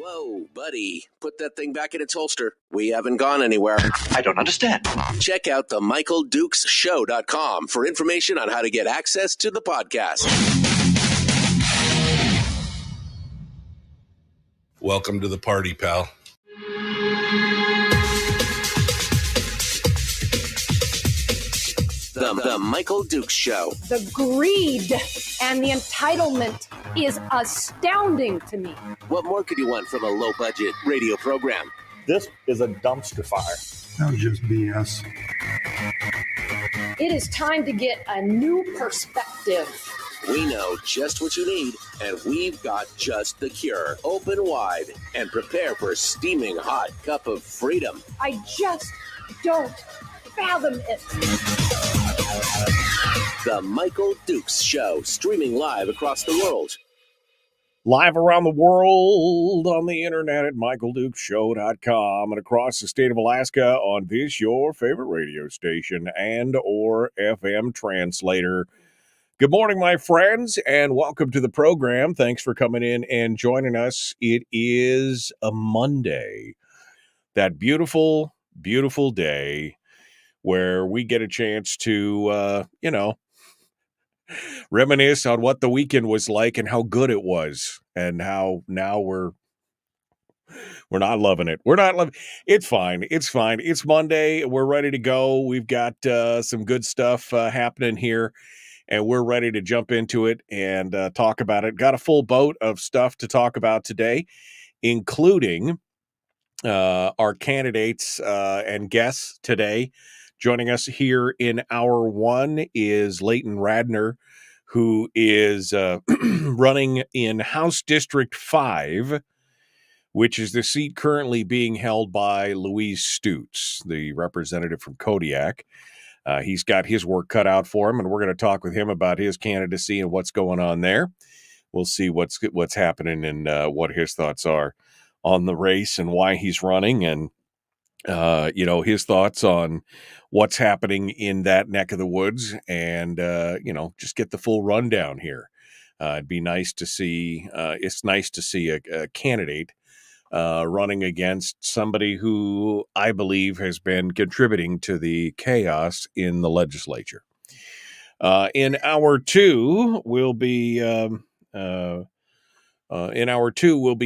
Whoa, buddy. Put that thing back in its holster. We haven't gone anywhere. I don't understand. Check out the MichaelDukesShow.com for information on how to get access to the podcast. Welcome to the party, pal. The Michael Dukes Show. The greed and the entitlement is astounding to me. What more could you want from a low-budget radio program? This is a dumpster fire. That was just BS. It is time to get a new perspective. We know just what you need, and we've got just the cure. Open wide and prepare for a steaming hot cup of freedom. I just don't fathom it. The Michael Dukes Show, streaming live across the world. Live around the world on the internet at MichaelDukesShow.com and across the state of Alaska on this, your favorite radio station and or FM translator. Good morning, my friends, and welcome to the program. Thanks for coming in and joining us. It is a Monday, that beautiful, beautiful day where we get a chance to, reminisce on what the weekend was like and how good it was, and how now we're not loving it. We're not loving. It's fine. It's fine. It's Monday. We're ready to go. We've got some good stuff happening here, and we're ready to jump into it and talk about it. Got a full boat of stuff to talk about today, including our candidates and guests today. Joining us here in hour one is Leighton Radner, who is running in House District 5, which is the seat currently being held by Louise Stutes, the representative from Kodiak. He's got his work cut out for him, and we're going to talk with him about his candidacy and what's going on there. We'll see what's happening and what his thoughts are on the race and why he's running, and his thoughts on what's happening in that neck of the woods, and, just get the full rundown here. It'd be nice to see, it's nice to see a candidate running against somebody who I believe has been contributing to the chaos in the legislature. In hour two, we'll be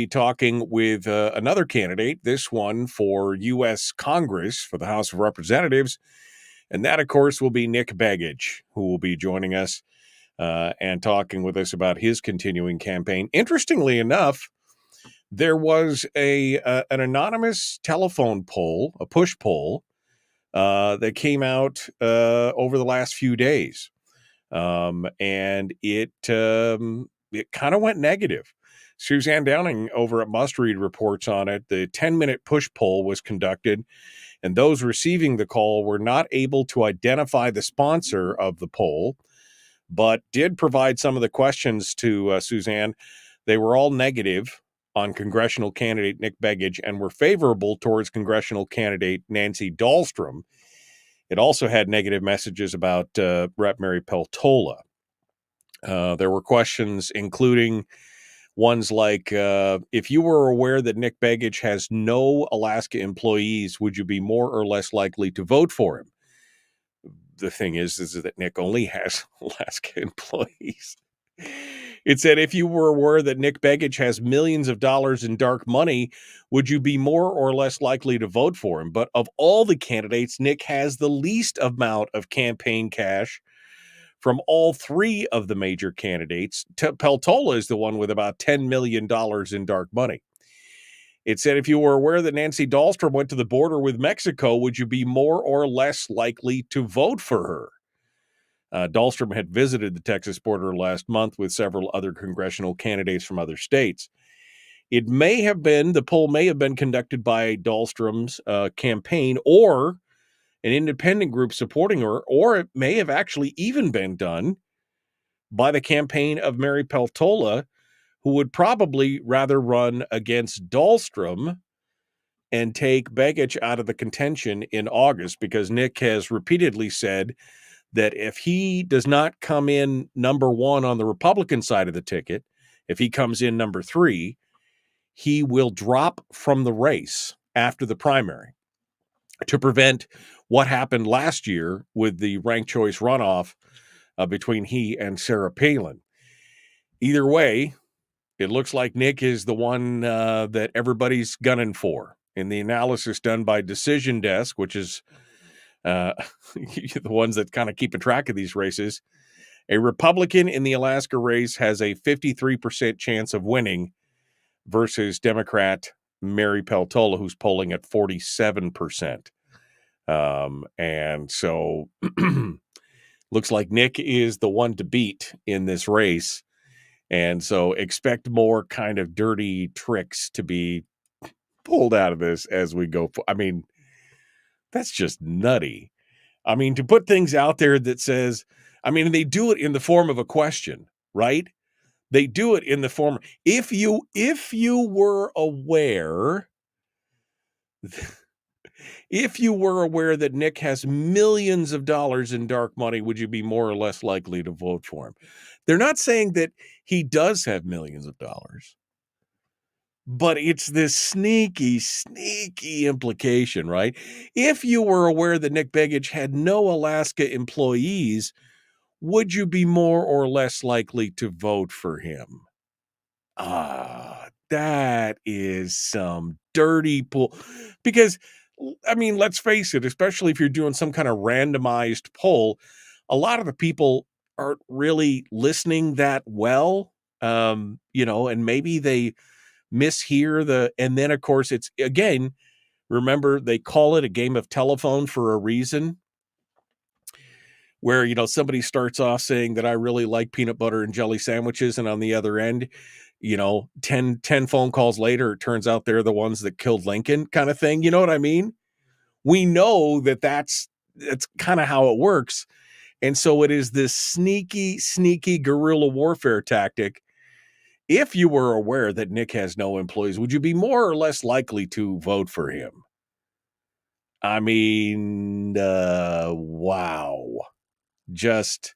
talking with another candidate, this one for U.S. Congress for the House of Representatives. And that, of course, will be Nick Begich, who will be joining us and talking with us about his continuing campaign. Interestingly enough, there was an anonymous telephone poll, a push poll, that came out over the last few days. And it kind of went negative. Suzanne Downing over at Must Read reports on it. The 10-minute push poll was conducted, and those receiving the call were not able to identify the sponsor of the poll, but did provide some of the questions to Suzanne. They were all negative on congressional candidate Nick Begich and were favorable towards congressional candidate Nancy Dahlstrom. It also had negative messages about Rep. Mary Peltola. There were questions including ones like, if you were aware that Nick Begich has no Alaska employees, would you be more or less likely to vote for him? The thing is that Nick only has Alaska employees. It said, if you were aware that Nick Begich has millions of dollars in dark money, would you be more or less likely to vote for him? But of all the candidates, Nick has the least amount of campaign cash from all three of the major candidates. Peltola is the one with about $10 million in dark money. It said, if you were aware that Nancy Dahlstrom went to the border with Mexico, would you be more or less likely to vote for her? Dahlstrom had visited the Texas border last month with several other congressional candidates from other states. The poll may have been conducted by Dahlstrom's campaign or an independent group supporting her, or it may have actually even been done by the campaign of Mary Peltola, who would probably rather run against Dahlstrom and take Begich out of the contention in August, because Nick has repeatedly said that if he does not come in number one on the Republican side of the ticket, if he comes in number three, he will drop from the race after the primary to prevent what happened last year with the ranked choice runoff between he and Sarah Palin. Either way, it looks like Nick is the one that everybody's gunning for. In the analysis done by Decision Desk, which is the ones that kind of keep track of these races, a Republican in the Alaska race has a 53% chance of winning versus Democrat Mary Peltola, who's polling at 47%. And so looks like Nick is the one to beat in this race. And so expect more kind of dirty tricks to be pulled out of this as we go. I mean, that's just nutty. I mean, to put things out there that says, I mean, they do it in the form of a question, right? They do it in the form, if you were aware, if you were aware that Nick has millions of dollars in dark money, would you be more or less likely to vote for him? They're not saying that he does have millions of dollars, but it's this sneaky implication, right? If you were aware that Nick Begich had no Alaska employees, would you be more or less likely to vote for him? That is some dirty pool. Because, I mean, let's face it, especially if you're doing some kind of randomized poll, a lot of the people aren't really listening that well, and maybe they mishear and then, of course, it's, again, remember, they call it a game of telephone for a reason, where, somebody starts off saying that I really like peanut butter and jelly sandwiches, and on the other end, 10 phone calls later, it turns out they're the ones that killed Lincoln, kind of thing. You know what I mean? We know that's kind of how it works. And so it is this sneaky guerrilla warfare tactic. If you were aware that Nick has no employees, would you be more or less likely to vote for him? I mean, wow. Just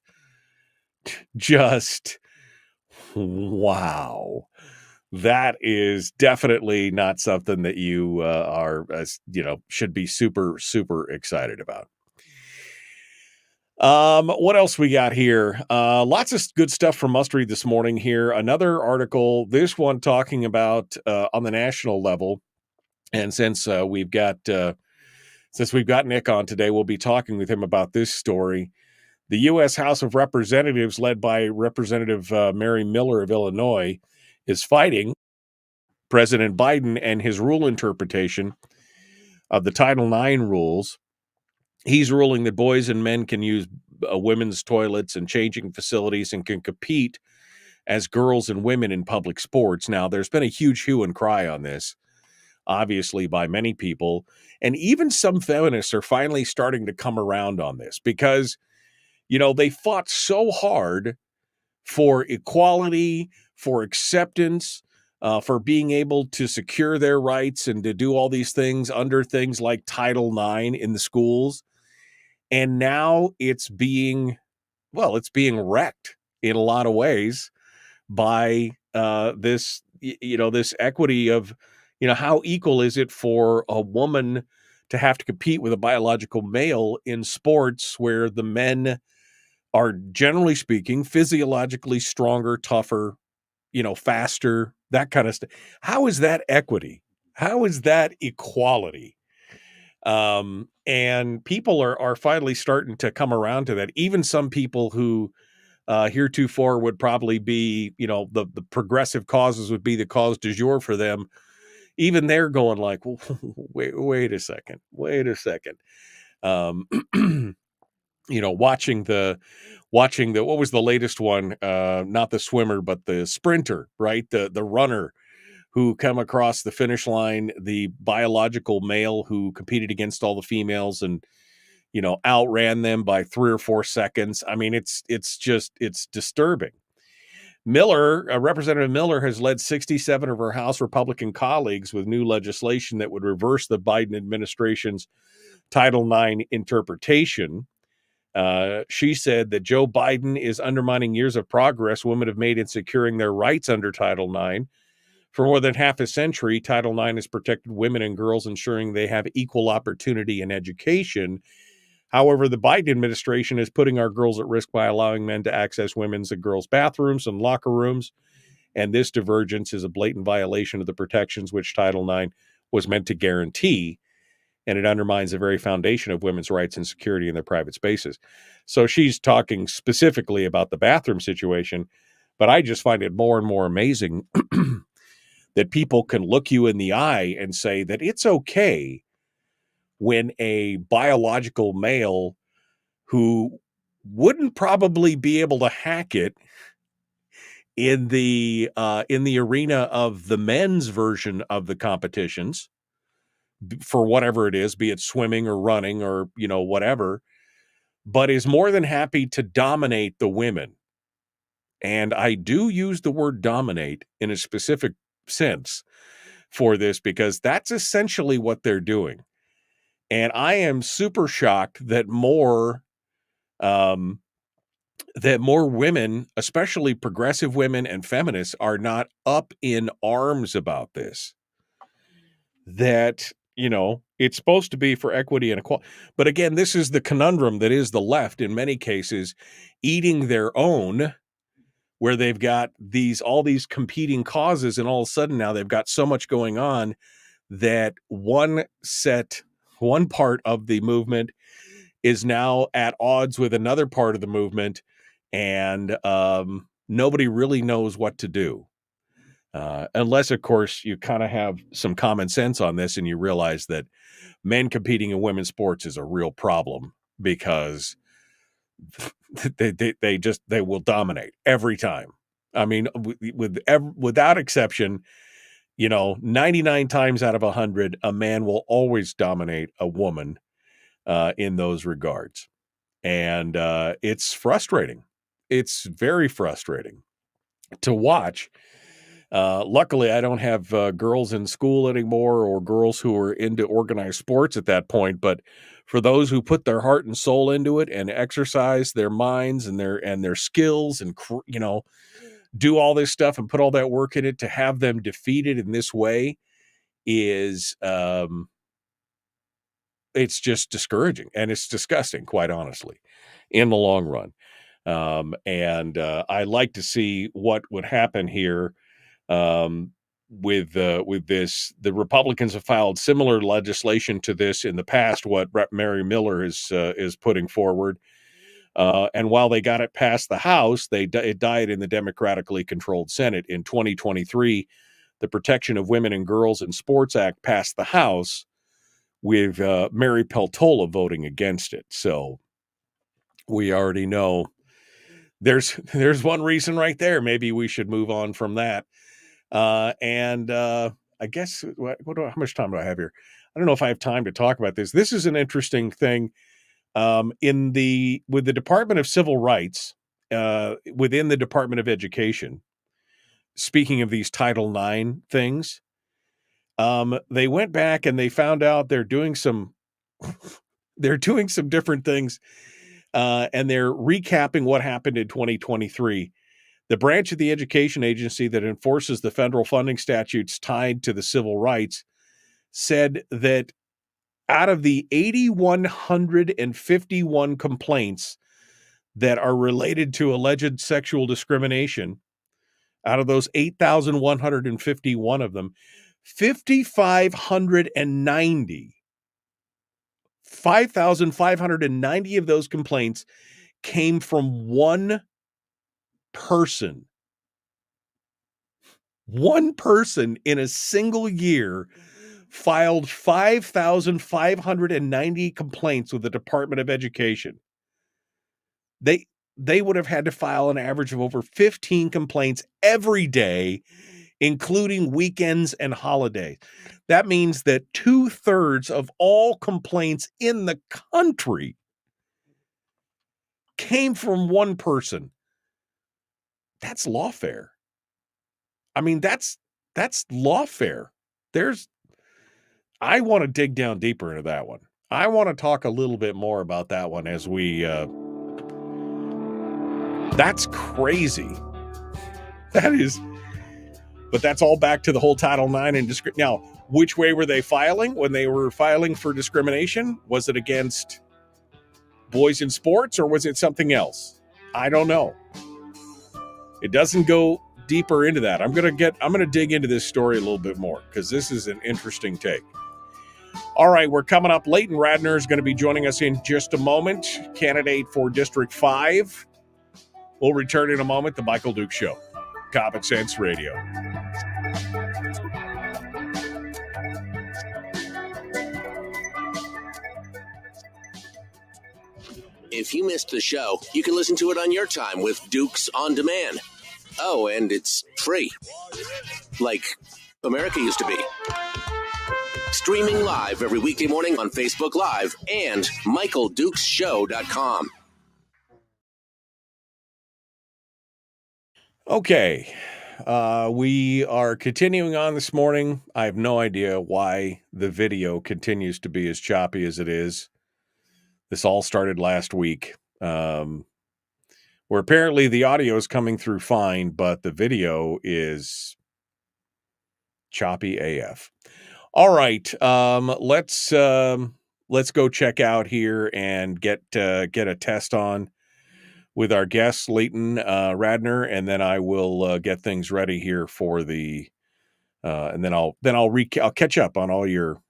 wow. That is definitely not something that you should be super excited about. What else we got here? Lots of good stuff from Must Read this morning here. Another article, this one talking about on the national level. And since we've got Nick on today, we'll be talking with him about this story. The U.S. House of Representatives, led by Representative Mary Miller of Illinois, is fighting President Biden and his rule interpretation of the Title IX rules. He's ruling that boys and men can use women's toilets and changing facilities and can compete as girls and women in public sports. Now, there's been a huge hue and cry on this, obviously, by many people. And even some feminists are finally starting to come around on this because, they fought so hard for equality, for acceptance, for being able to secure their rights and to do all these things under things like Title IX in the schools. And now it's being wrecked in a lot of ways by this equity of, how equal is it for a woman to have to compete with a biological male in sports where the men are, generally speaking, physiologically stronger, tougher, faster, that kind of stuff. How is that equity? How is that equality? And people are finally starting to come around to that. Even some people who heretofore would probably be, the progressive causes would be the cause du jour for them. Even they're going like, wait a second. Watching the what was the latest one? Not the swimmer, but the sprinter, right? The runner who come across the finish line, the biological male who competed against all the females and, outran them by 3 or 4 seconds. I mean, it's disturbing. Representative Miller has led 67 of her House Republican colleagues with new legislation that would reverse the Biden administration's Title IX interpretation. She said that Joe Biden is undermining years of progress women have made in securing their rights under Title IX. For more than half a century, Title IX has protected women and girls, ensuring they have equal opportunity in education. However, the Biden administration is putting our girls at risk by allowing men to access women's and girls' bathrooms and locker rooms. And this divergence is a blatant violation of the protections which Title IX was meant to guarantee. And it undermines the very foundation of women's rights and security in their private spaces. So she's talking specifically about the bathroom situation, but I just find it more and more amazing that people can look you in the eye and say that it's okay when a biological male who wouldn't probably be able to hack it in the arena of the men's version of the competitions, for whatever it is, be it swimming or running or, whatever, but is more than happy to dominate the women. And I do use the word dominate in a specific sense for this, because that's essentially what they're doing. And I am super shocked that more women, especially progressive women and feminists, are not up in arms about this. That, it's supposed to be for equity and equality. But again, this is the conundrum that is the left in many cases eating their own, where they've got all these competing causes, and all of a sudden now they've got so much going on that one part of the movement is now at odds with another part of the movement, and nobody really knows what to do. Unless, of course, you kind of have some common sense on this and you realize that men competing in women's sports is a real problem, because they will dominate every time. I mean, without exception, 99 times out of 100, a man will always dominate a woman in those regards. And it's frustrating. It's very frustrating to watch. Luckily, I don't have girls in school anymore, or girls who are into organized sports at that point. But for those who put their heart and soul into it and exercise their minds and their skills and, do all this stuff and put all that work in it, to have them defeated in this way is, it's just discouraging, and it's disgusting, quite honestly, in the long run. And I like to see what would happen here. With this, the Republicans have filed similar legislation to this in the past. What Rep. Mary Miller is putting forward, and while they got it past the House, it died in the democratically controlled Senate. In 2023, the Protection of Women and Girls in Sports Act passed the House, with Mary Peltola voting against it. So we already know there's one reason right there. Maybe we should move on from that. And I guess how much time do I have here? I don't know if I have time to talk about this. This is an interesting thing. With the Department of Civil Rights, within the Department of Education, speaking of these Title IX things, they went back and they found out they're doing some different things, and they're recapping what happened in 2023. The branch of the education agency that enforces the federal funding statutes tied to the civil rights said that out of the 8,151 complaints that are related to alleged sexual discrimination, out of those 8,151 of them, 5,590 of those complaints came from one person. One person in a single year filed 5,590 complaints with the Department of Education. They would have had to file an average of over 15 complaints every day, including weekends and holidays. That means that 2/3 of all complaints in the country came from one person. That's lawfare. I mean, that's lawfare. I want to dig down deeper into that one. I want to talk a little bit more about that one as we, that's crazy. But that's all back to the whole Title IX and now, which way were they filing when they were filing for discrimination? Was it against boys in sports or was it something else? I don't know. It doesn't go deeper into that. I'm going to dig into this story a little bit more because this is an interesting take. All right, we're coming up. Leighton Radner is going to be joining us in just a moment, candidate for District 5. We'll return in a moment. The Michael Duke Show, Common Sense Radio. If you missed the show, you can listen to it on your time with Dukes On Demand. Oh, and it's free. Like America used to be. Streaming live every weekday morning on Facebook Live and MichaelDukesShow.com. Okay, we are continuing on this morning. I have no idea why the video continues to be as choppy as it is. This all started last week, where apparently the audio is coming through fine, but the video is choppy AF. All right, let's go check out here and get a test on with our guest Leighton Radner, and then I will get things ready here for the, and then I'll catch up on all your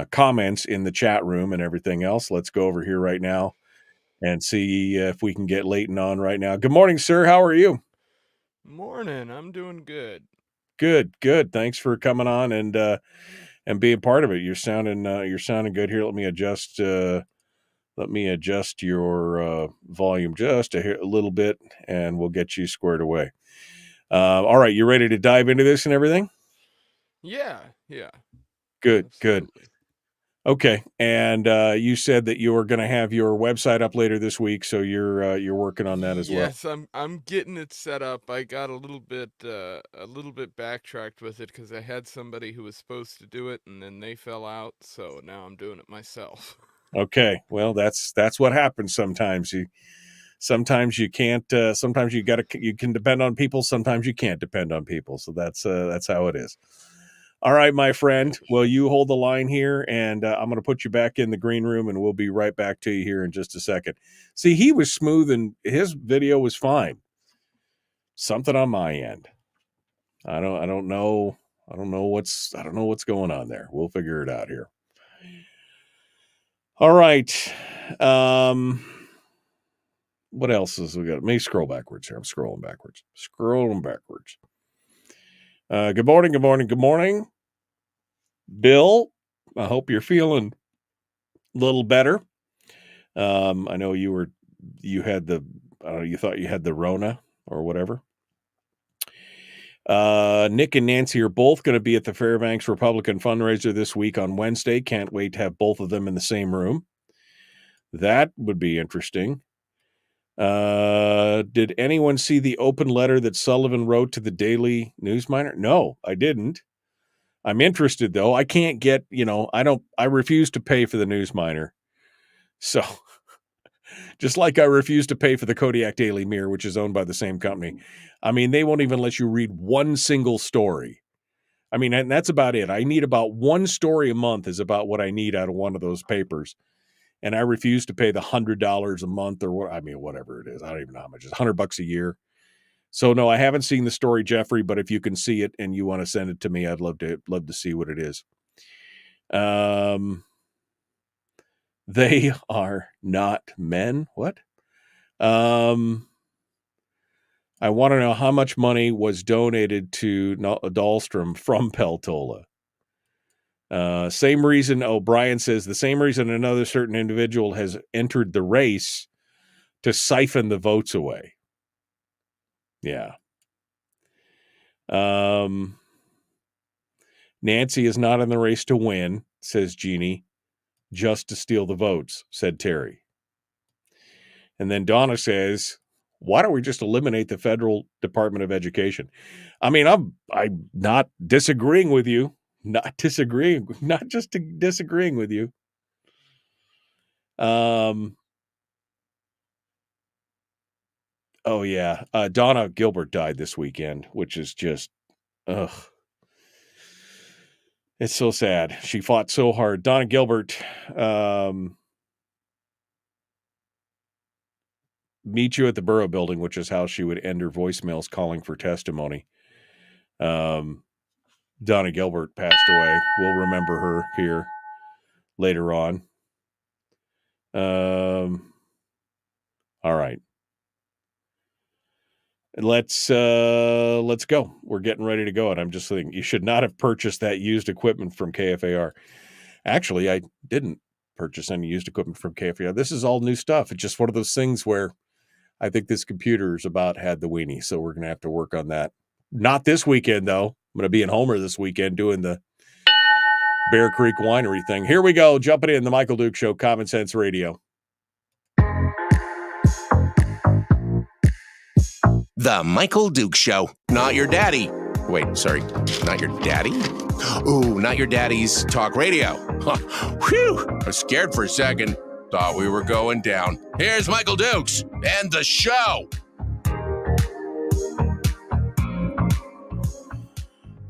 comments in the chat room and everything else. Let's go over here right now and see if we can get Leighton on right now. Good morning, sir. How are you? Morning. I'm doing good. Good. Thanks for coming on and being part of it. You're sounding good here. Let me adjust your volume just a little bit, and we'll get you squared away. All right, you ready to dive into this and everything? Yeah. Good. Absolutely. Okay, and you said that you were going to have your website up later this week, so you're working on that as well. Yes, I'm getting it set up. I got a little bit backtracked with it because I had somebody who was supposed to do it, and then they fell out. So now I'm doing it myself. Okay, well that's what happens sometimes. Sometimes you can't. Sometimes you can depend on people. Sometimes you can't depend on people. So that's how it is. All right, my friend. Well, you hold the line here, and I'm going to put you back in the green room, and we'll be right back to you here in just a second. See, he was smooth, and his video was fine. Something on my end. I don't know what's going on there. We'll figure it out here. All right. What else is we got? Let me scroll backwards here. I'm scrolling backwards. Good morning. Bill, I hope you're feeling a little better. I know you thought you had the Rona or whatever. Nick and Nancy are both going to be at the Fairbanks Republican fundraiser this week on Wednesday. Can't wait to have both of them in the same room. That would be interesting. Did anyone see the open letter that Sullivan wrote to the Daily News Miner? No, I didn't. I'm interested though. I can't get, I refuse to pay for the News Miner. So just like I refuse to pay for the Kodiak Daily Mirror, which is owned by the same company. I mean, they won't even let you read one single story. I mean, and that's about it. I need about one story a month is about what I need out of one of those papers. And I refuse to pay the $100 a month or whatever it is. I don't even know how much. It's $100 a year. So no, I haven't seen the story, Jeffrey, but if you can see it and you want to send it to me, I'd love to see what it is. They are not men. What? I want to know how much money was donated to Dahlstrom from Peltola. Same reason, O'Brien says, the same reason another certain individual has entered the race to siphon the votes away. Yeah. Nancy is not in the race to win, says Jeannie, just to steal the votes, said Terry. And then Donna says, why don't we just eliminate the Federal Department of Education? I mean, I'm not disagreeing with you. Not disagreeing with you. Oh, yeah. Donna Gilbert died this weekend, which is just, ugh. It's so sad. She fought so hard. Donna Gilbert, meet you at the Borough Building, which is how she would end her voicemails calling for testimony. Donna Gilbert passed away. We'll remember her here later on. All right. Let's go. We're getting ready to go. And I'm just thinking you should not have purchased that used equipment from KFAR. Actually, I didn't purchase any used equipment from KFAR. This is all new stuff. It's just one of those things where I think this computer's about had the weenie. So we're going to have to work on that. Not this weekend, though. I'm going to be in Homer this weekend doing the Bear Creek Winery thing. Here we go. Jumping in the Michael Duke Show, Common Sense Radio. The Michael Duke Show. Not your daddy. Wait, sorry. Not your daddy? Ooh, not your daddy's talk radio. Huh. Whew. I was scared for a second. Thought we were going down. Here's Michael Dukes and the show.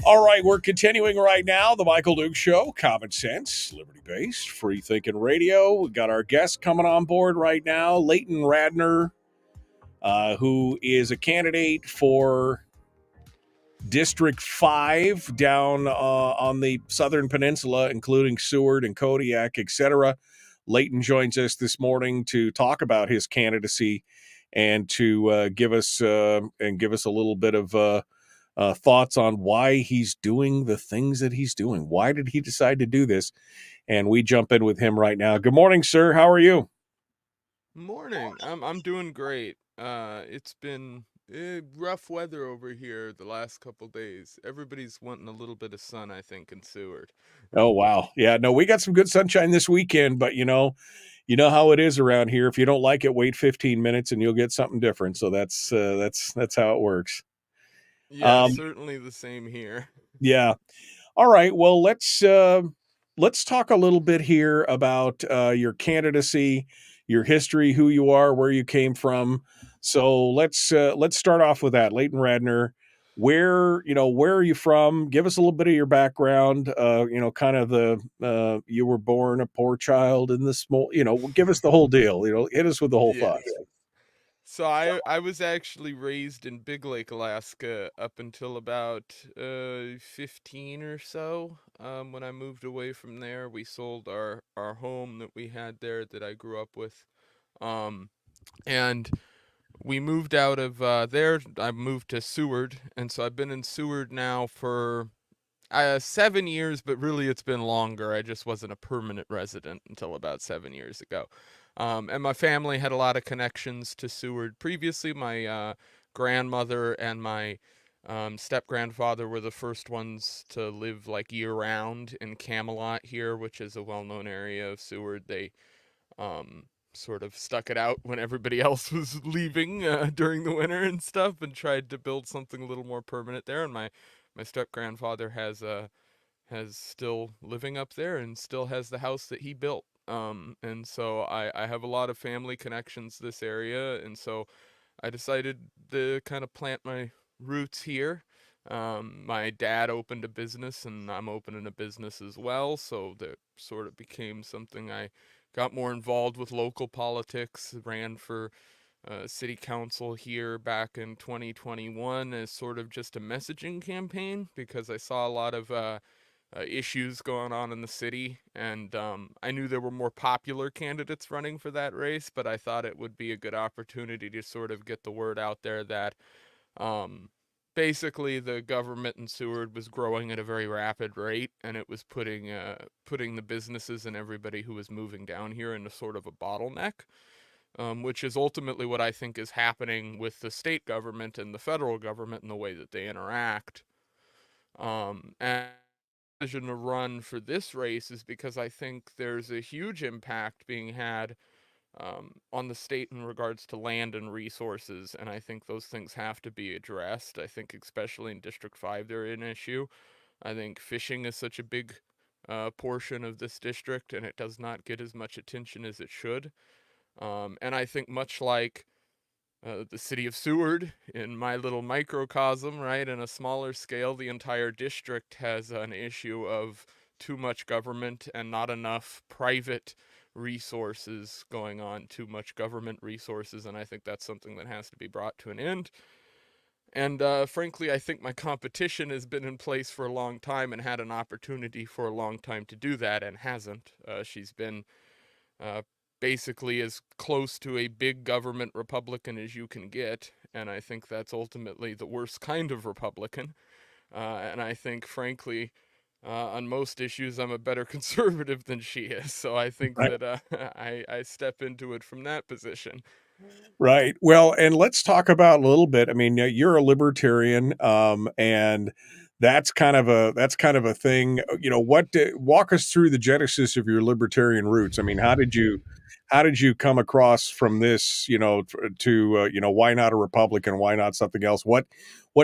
All right, we're continuing right now. The Michael Duke Show, Common Sense, liberty-based, free-thinking radio. We got our guest coming on board right now, Leighton Radner, who is a candidate for District 5 down on the Southern Peninsula, including Seward and Kodiak, etc. Leighton joins us this morning to talk about his candidacy and to give us a little bit of thoughts on why he's doing the things that he's doing. Why did he decide to do this? And we jump in with him right now. Good morning, sir. How are you? Morning. I'm doing great. It's been rough weather over here the last couple days. Everybody's wanting a little bit of sun, I think, in Seward. Oh, wow. Yeah, no, we got some good sunshine this weekend, but you know how it is around here. If you don't like it, wait 15 minutes and you'll get something different. So that's how it works. Yeah, certainly the same here. Yeah. All right. Well, let's talk a little bit here about your candidacy, your history, who you are, where you came from. So let's start off with that. Leighton Radner, where are you from? Give us a little bit of your background. Kind of the you were born a poor child in the small. Give us the whole deal. Hit us with the whole thought. So I was actually raised in Big Lake, Alaska up until about 15 or so. When I moved away from there, we sold our home that we had there that I grew up with. And we moved out of there. I moved to Seward, and so I've been in Seward now for 7 years, but really it's been longer. I just wasn't a permanent resident until about 7 years ago. And my family had a lot of connections to Seward previously. My grandmother and my step-grandfather were the first ones to live like year-round in Camelot here, which is a well-known area of Seward. They sort of stuck it out when everybody else was leaving during the winter and stuff, and tried to build something a little more permanent there. And my step-grandfather has still living up there and still has the house that he built. And so I have a lot of family connections to this area, and so I decided to kind of plant my roots here. My dad opened a business, and I'm opening a business as well, so that sort of became something. I got more involved with local politics, ran for city council here back in 2021 as sort of just a messaging campaign, because I saw a lot of issues going on in the city, and I knew there were more popular candidates running for that race, but I thought it would be a good opportunity to sort of get the word out there that basically the government in Seward was growing at a very rapid rate, and it was putting the businesses and everybody who was moving down here into sort of a bottleneck, which is ultimately what I think is happening with the state government and the federal government and the way that they interact. And decision to run for this race is because I think there's a huge impact being had on the state in regards to land and resources, and I think those things have to be addressed. I think especially in District 5 they're an issue. I think fishing is such a big portion of this district, and it does not get as much attention as it should. And I think much like the city of Seward, in my little microcosm, right, in a smaller scale, the entire district has an issue of too much government and not enough private resources going on, too much government resources, and I think that's something that has to be brought to an end. And frankly, I think my competition has been in place for a long time and had an opportunity for a long time to do that and hasn't. She's been uh, basically as close to a big government Republican as you can get, and I think that's ultimately the worst kind of Republican. And I think, frankly, on most issues, I'm a better conservative than she is. So I think Right. that I step into it from that position. Right. Well, and let's talk about a little bit. I mean, you're a libertarian, and that's kind of a thing. Walk us through the genesis of your libertarian roots. I mean, how did you come across from this? Why not a Republican? Why not something else? What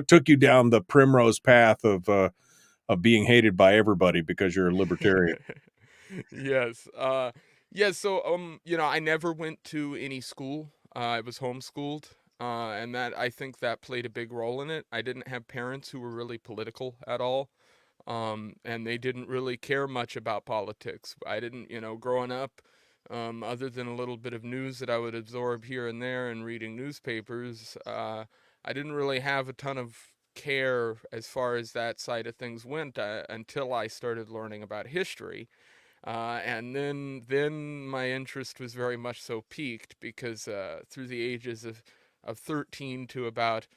took you down the primrose path of being hated by everybody because you're a libertarian? Yes. Yeah, so I never went to any school. I was homeschooled. And that I think that played a big role in it. I didn't have parents who were really political at all. And they didn't really care much about politics. I didn't, growing up, other than a little bit of news that I would absorb here and there and reading newspapers, I didn't really have a ton of care as far as that side of things went until I started learning about history. And then my interest was very much so piqued because through the ages of 13 to about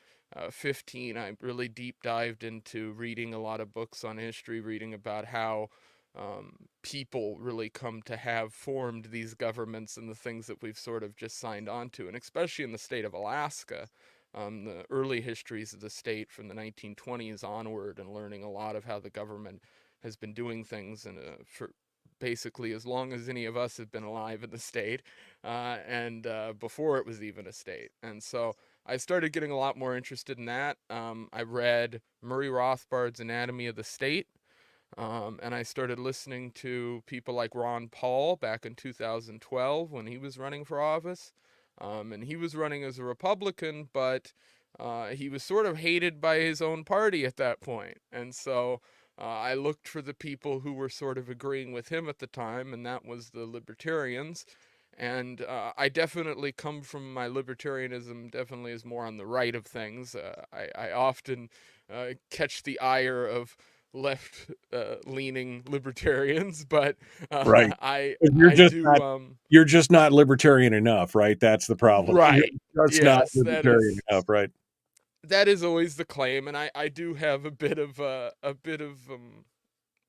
15, I really deep dived into reading a lot of books on history, reading about how people really come to have formed these governments and the things that we've sort of just signed on to. And especially in the state of Alaska, the early histories of the state from the 1920s onward, and learning a lot of how the government has been doing things for basically as long as any of us have been alive in the state, and before it was even a state. And so I started getting a lot more interested in that. I read Murray Rothbard's Anatomy of the State, and I started listening to people like Ron Paul back in 2012 when he was running for office. And he was running as a Republican, but he was sort of hated by his own party at that point. And so I looked for the people who were sort of agreeing with him at the time, and that was the libertarians. And I definitely come from my libertarianism, definitely is more on the right of things. I often catch the ire of left leaning libertarians, but Right. You're I just do not you're just not libertarian enough, right? That's the problem. right. You're just not Yes, libertarian enough, right? that is always the claim, and I do have a bit of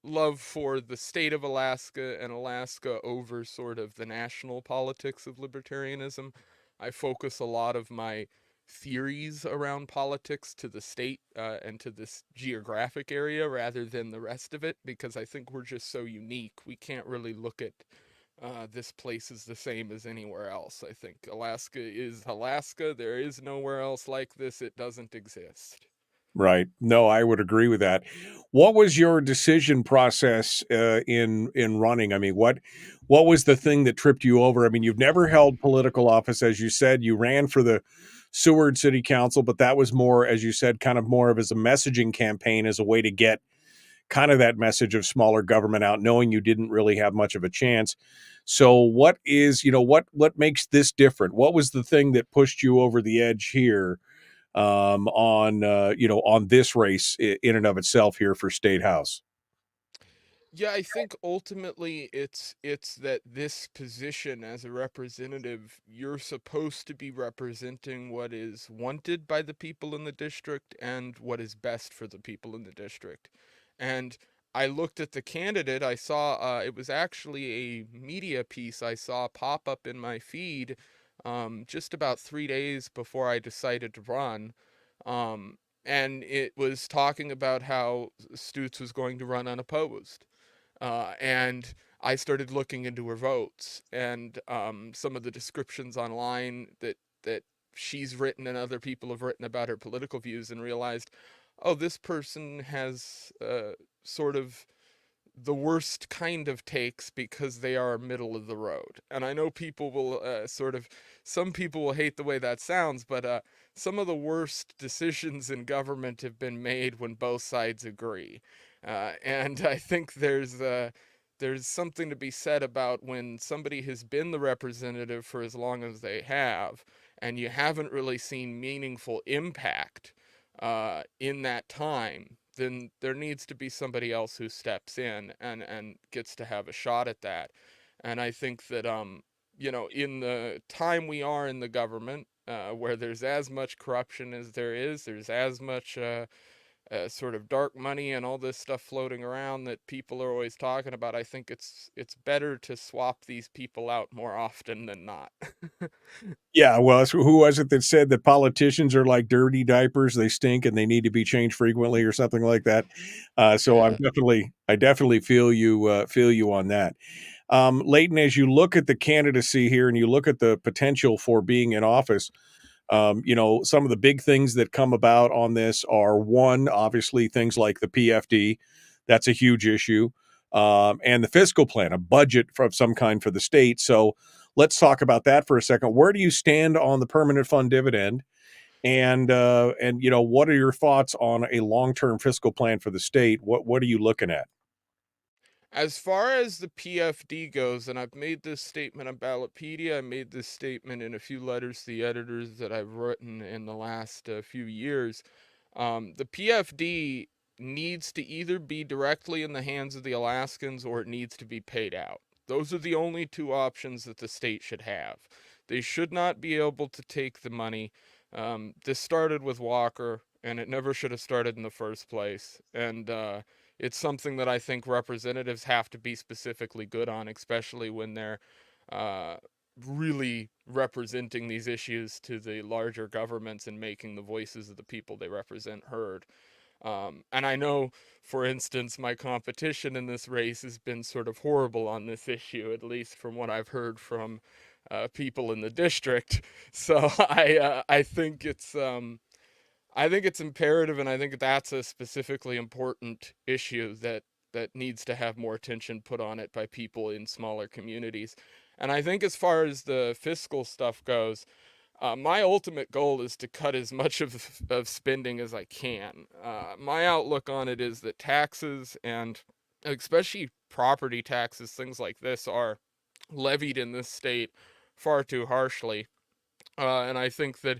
love for the state of Alaska and Alaska over sort of the national politics of libertarianism. I focus a lot of my theories around politics to the state and to this geographic area rather than the rest of it, because I think we're just so unique. We can't really look at this place is the same as anywhere else. I think Alaska is Alaska. There is nowhere else like this. It doesn't exist. Right. No, I would agree with that. What was your decision process in running? I mean, what was the thing that tripped you over? I mean, you've never held political office, as you said. You ran for the Seward City Council, but that was more, as you said, kind of more of as a messaging campaign, as a way to get kind of that message of smaller government out, knowing you didn't really have much of a chance. So, what makes this different? What was the thing that pushed you over the edge here? On this race in and of itself here for State House. Yeah, I think ultimately it's that this position as a representative, you're supposed to be representing what is wanted by the people in the district and what is best for the people in the district. And I looked at the candidate, I saw it was actually a media piece I saw pop up in my feed just about 3 days before I decided to run. And it was talking about how Stutz was going to run unopposed. And I started looking into her votes and some of the descriptions online that she's written and other people have written about her political views, and realized, oh, this person has sort of the worst kind of takes because they are middle of the road. And I know people will some people will hate the way that sounds, but some of the worst decisions in government have been made when both sides agree. And I think there's something to be said about when somebody has been the representative for as long as they have, and you haven't really seen meaningful impact in that time, then there needs to be somebody else who steps in and gets to have a shot at that. And I think that, in the time we are in the government, where there's as much corruption as there's as much sort of dark money and all this stuff floating around that people are always talking about, I think it's better to swap these people out more often than not. Yeah, well, who was it that said that politicians are like dirty diapers? They stink and they need to be changed frequently, or something like that. So Yeah. I definitely feel you on that. Leighton, as you look at the candidacy here and you look at the potential for being in office, some of the big things that come about on this are, one, obviously things like the PFD. That's a huge issue. And the fiscal plan, a budget of some kind for the state. So let's talk about that for a second. Where do you stand on the permanent fund dividend? And what are your thoughts on a long-term fiscal plan for the state? What are you looking at? As far as the PFD goes, and I've made this statement on Ballotpedia, I made this statement in a few letters to the editors that I've written in the last few years, the PFD needs to either be directly in the hands of the Alaskans or it needs to be paid out. Those are the only two options that the state should have. They should not be able to take the money. This started with Walker, and it never should have started in the first place. And it's something that I think representatives have to be specifically good on, especially when they're really representing these issues to the larger governments and making the voices of the people they represent heard. And I know, for instance, my competition in this race has been sort of horrible on this issue, at least from what I've heard from people in the district. So I think it's imperative, and I think that's a specifically important issue that needs to have more attention put on it by people in smaller communities. And I think as far as the fiscal stuff goes, my ultimate goal is to cut as much of spending as I can. My outlook on it is that taxes, and especially property taxes, things like this, are levied in this state far too harshly. And I think that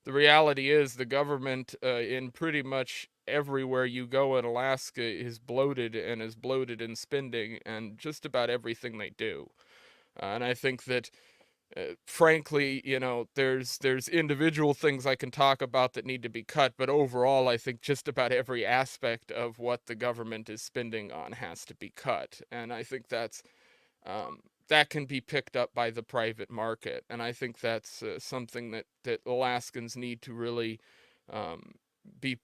the reality is the government in pretty much everywhere you go in Alaska is bloated in spending and just about everything they do. And I think that, frankly, there's individual things I can talk about that need to be cut, but overall, I think just about every aspect of what the government is spending on has to be cut. And I think that's that can be picked up by the private market. And I think that's something that Alaskans need to really be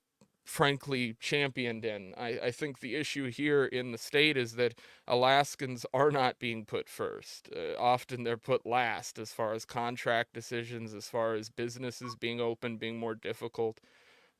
frankly championed in. I think the issue here in the state is that Alaskans are not being put first. Often they're put last as far as contract decisions, as far as businesses being open, being more difficult.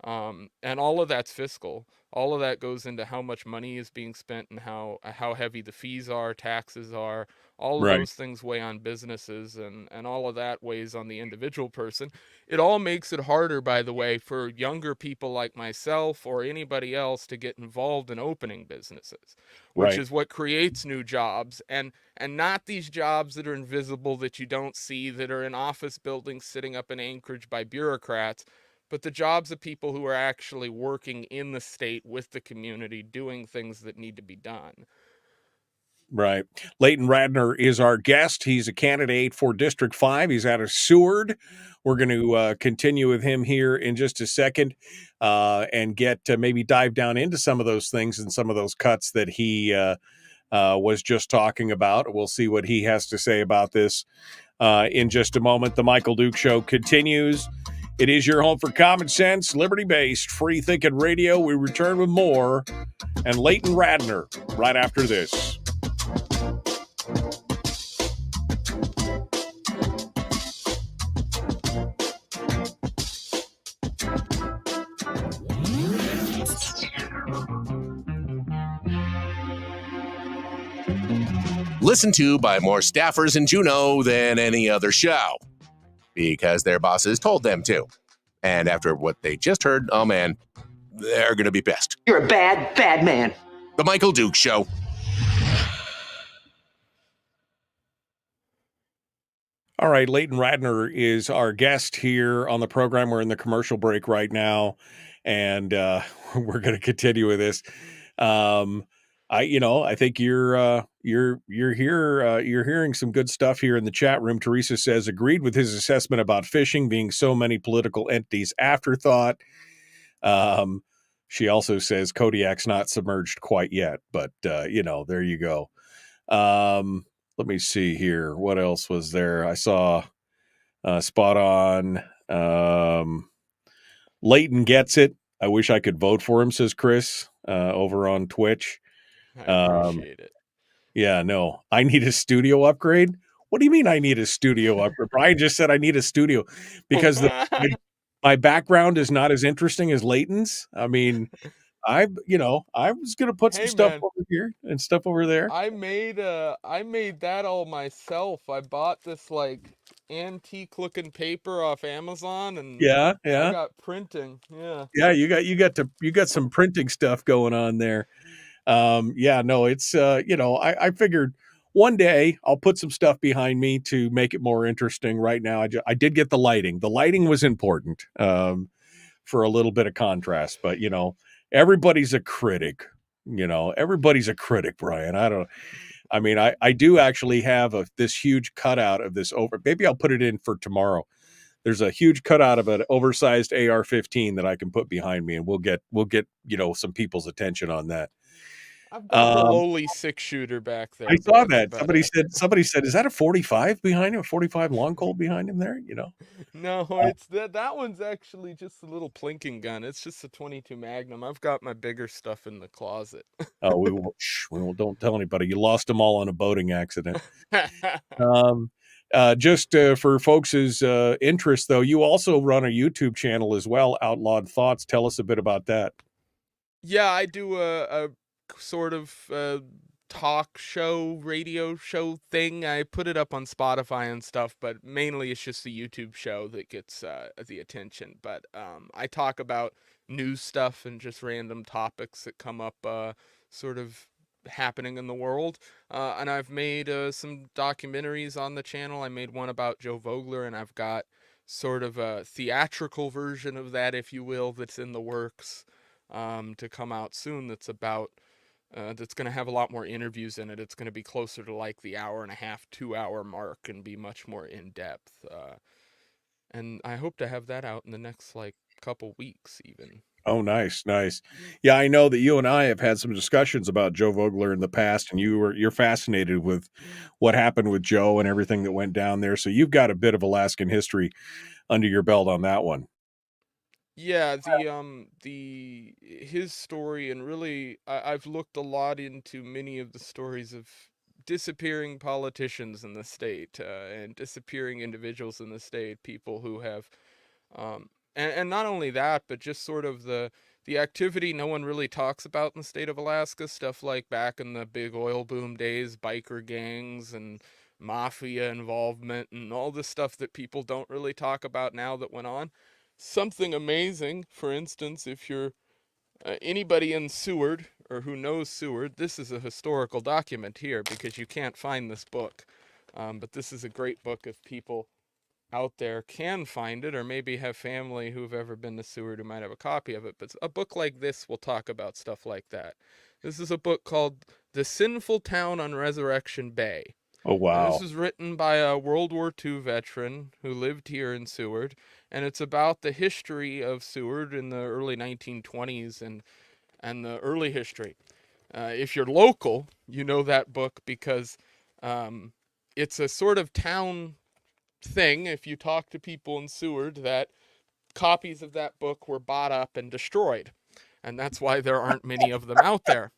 And all of that's fiscal. All of that goes into how much money is being spent and how heavy the fees are, taxes are. All of Right. those things weigh on businesses, and all of that weighs on the individual person. It all makes it harder, by the way, for younger people like myself or anybody else to get involved in opening businesses, which Right. is what creates new jobs, and not these jobs that are invisible, that you don't see, that are in office buildings sitting up in Anchorage by bureaucrats, but the jobs of people who are actually working in the state with the community, doing things that need to be done. Right. Leighton Radner is our guest. He's a candidate for District 5. He's out of Seward. We're going to continue with him here in just a second and get maybe dive down into some of those things and some of those cuts that he was just talking about. We'll see what he has to say about this in just a moment. The Michael Duke Show continues. It is your home for common sense, liberty-based, free-thinking radio. We return with more and Leighton Radner right after this. listened to by more staffers in Juneau than any other show, because their bosses told them to. And after what they just heard, oh man, they're going to be pissed. You're a bad, bad man. The Michael Duke Show. All right, Leighton Radner is our guest here on the program. We're in the commercial break right now, and we're going to continue with this. I think you're here. You're hearing some good stuff here in the chat room. Teresa says agreed with his assessment about fishing being so many political entities afterthought. She also says Kodiak's not submerged quite yet, but there you go. Let me see here. What else was there? I saw spot on. Leighton gets it. I wish I could vote for him, says Chris over on Twitch. I appreciate it. Yeah, no. I need a studio upgrade. What do you mean I need a studio upgrade? Brian just said I need a studio because my background is not as interesting as Leighton's. I mean, I was gonna put some stuff over here and stuff over there. I made that all myself. I bought this like antique looking paper off Amazon, and yeah, I got printing. Yeah, you got some printing stuff going on there. It's I figured one day I'll put some stuff behind me to make it more interesting. Right now, I did get the lighting. The lighting was important for a little bit of contrast, but everybody's a critic. Everybody's a critic, Brian. I do actually have this huge cutout of this over. Maybe I'll put it in for tomorrow. There's a huge cutout of an oversized AR-15 that I can put behind me, and we'll get some people's attention on that. I've got the lowly 6-shooter back there. I saw that. Somebody said, is that a 45 behind him? A 45 long Colt behind him there? No, it's that one's actually just a little plinking gun. It's just a 22 Magnum. I've got my bigger stuff in the closet. Oh, we won't. Don't tell anybody. You lost them all in a boating accident. Just for folks' interest, though, you also run a YouTube channel as well, Outlawed Thoughts. Tell us a bit about that. Yeah, I do a sort of talk show, radio show thing. I put it up on Spotify and stuff, but mainly it's just the YouTube show that gets the attention. But I talk about news stuff and just random topics that come up sort of happening in the world. And I've made some documentaries on the channel. I made one about Joe Vogler, and I've got sort of a theatrical version of that, if you will, that's in the works to come out soon. That's about that's going to have a lot more interviews in it. It's going to be closer to like the 1.5 to 2 hour mark and be much more in depth. And I hope to have that out in the next couple weeks even. Oh, nice. Yeah, I know that you and I have had some discussions about Joe Vogler in the past, and you're fascinated with what happened with Joe and everything that went down there. So you've got a bit of Alaskan history under your belt on that one. Yeah, his story, and really I've looked a lot into many of the stories of disappearing politicians in the state and disappearing individuals in the state, people who have and not only that, but just sort of the activity no one really talks about in the state of Alaska, stuff like back in the big oil boom days, biker gangs and mafia involvement and all this stuff that people don't really talk about now that went on. Something amazing, for instance, if you're anybody in Seward or who knows Seward, this is a historical document here because you can't find this book. But this is a great book if people out there can find it, or maybe have family who've ever been to Seward who might have a copy of it. But a book like this will talk about stuff like that. This is a book called The Sinful Town on Resurrection Bay. Oh, wow. And this was written by a World War II veteran who lived here in Seward, and it's about the history of Seward in the early 1920s and the early history. If you're local, you know that book because it's a sort of town thing. If you talk to people in Seward, that copies of that book were bought up and destroyed, and that's why there aren't many of them out there.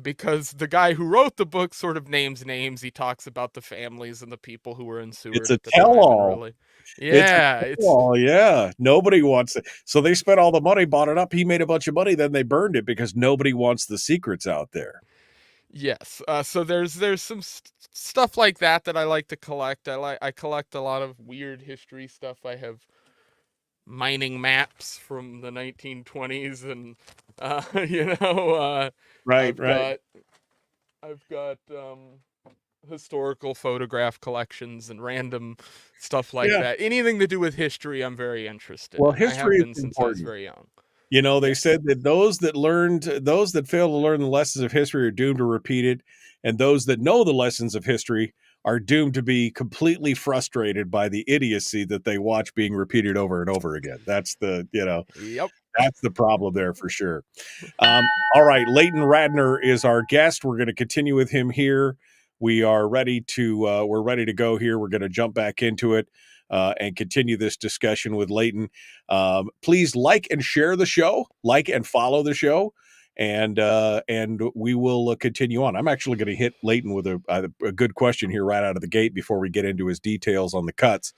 Because the guy who wrote the book sort of names names. He talks about the families and the people who were in Seward. It's a tell-all. Really, yeah, yeah. Nobody wants it. So they spent all the money, bought it up. He made a bunch of money, then they burned it because nobody wants the secrets out there. Yes. So there's some stuff like that I like to collect. I collect a lot of weird history stuff. I have mining maps from the 1920s, and Right, I've right. got historical photograph collections and random stuff like Yeah. that. Anything to do with history, I'm very interested Well, in. I have history is been since I was important. very young. They Yes. said that those that fail to learn the lessons of history are doomed to repeat it, and those that know the lessons of history are doomed to be completely frustrated by the idiocy that they watch being repeated over and over again. Yep. That's the problem there for sure. All right, Leighton Radner is our guest. We're going to continue with him here. We're ready to go here. We're going to jump back into it and continue this discussion with Leighton. Please like and share the show, like and follow the show, and we will continue on. I'm actually going to hit Leighton with a good question here right out of the gate before we get into his details on the cuts.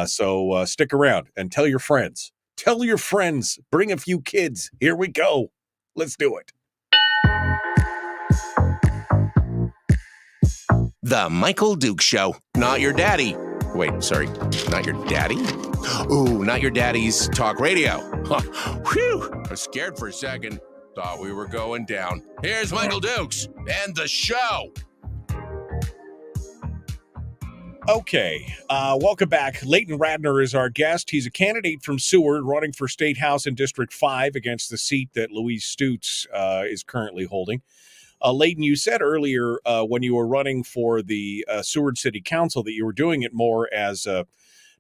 So stick around and tell your friends. Tell your friends. Bring a few kids. Here we go. Let's do it. The Michael Duke Show. Not your daddy. Wait, sorry. Not your daddy? Ooh, not your daddy's talk radio. Whew. I was scared for a second. Thought we were going down. Here's Michael Dukes and the show. Okay, welcome back. Leighton Radner is our guest. He's a candidate from Seward running for State House in District 5 against the seat that Louise Stutes is currently holding. Leighton, you said earlier when you were running for the Seward City Council that you were doing it more as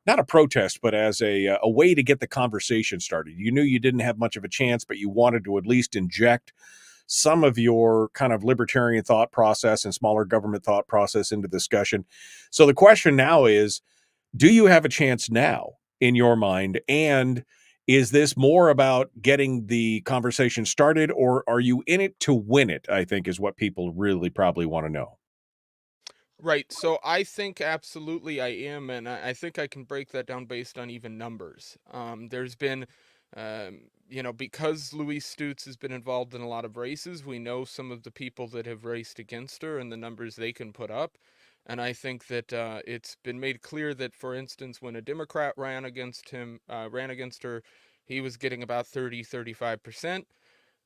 not a protest, but as a way to get the conversation started. You knew you didn't have much of a chance, but you wanted to at least inject some of your kind of libertarian thought process and smaller government thought process into discussion. So the question now is, do you have a chance now in your mind? And is this more about getting the conversation started, or are you in it to win it? I think is what people really probably want to know. Right. So I think absolutely I am, and I think I can break that down based on even numbers. There's been, because Louise Stutes has been involved in a lot of races, we know some of the people that have raced against her and the numbers they can put up. And I think that it's been made clear that, for instance, when a Democrat ran against her, he was getting about 35%.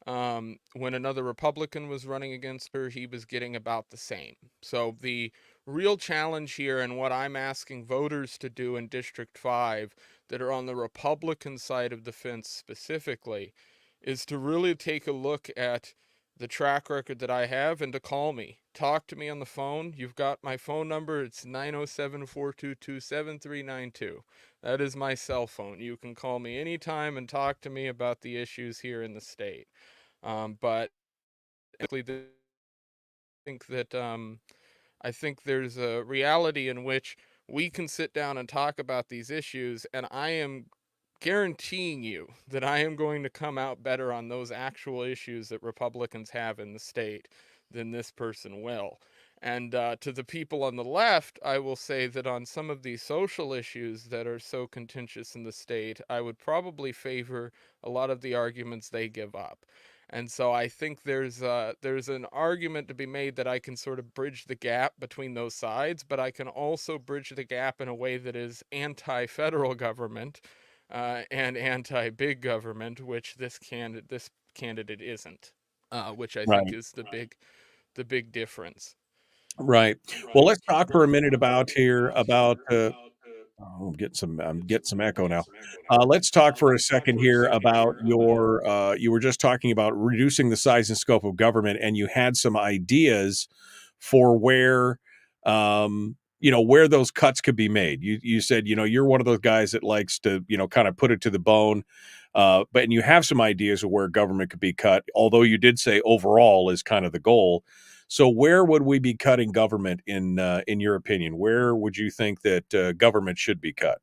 When another Republican was running against her, he was getting about the same. So the real challenge here, and what I'm asking voters to do in District 5 that are on the Republican side of the fence specifically, is to really take a look at the track record that I have and to call me. Talk to me on the phone. You've got my phone number. It's 907-422-7392. That is my cell phone. You can call me anytime and talk to me about the issues here in the state. But I think that I think there's a reality in which we can sit down and talk about these issues, and I am guaranteeing you that I am going to come out better on those actual issues that Republicans have in the state than this person will. And to the people on the left, I will say that on some of these social issues that are so contentious in the state, I would probably favor a lot of the arguments they give up. And so I think there's an argument to be made that I can sort of bridge the gap between those sides, but I can also bridge the gap in a way that is anti-federal government and anti-big government, which this candidate isn't, which I think Right. is the big difference. Right. Well, let's talk for a minute about I'm getting some echo now. Let's talk for a second here about you were just talking about reducing the size and scope of government, and you had some ideas for where those cuts could be made. You said, you're one of those guys that likes to, kind of put it to the bone. But you have some ideas of where government could be cut, although you did say overall is kind of the goal. So where would we be cutting government in your opinion? Where would you think that government should be cut?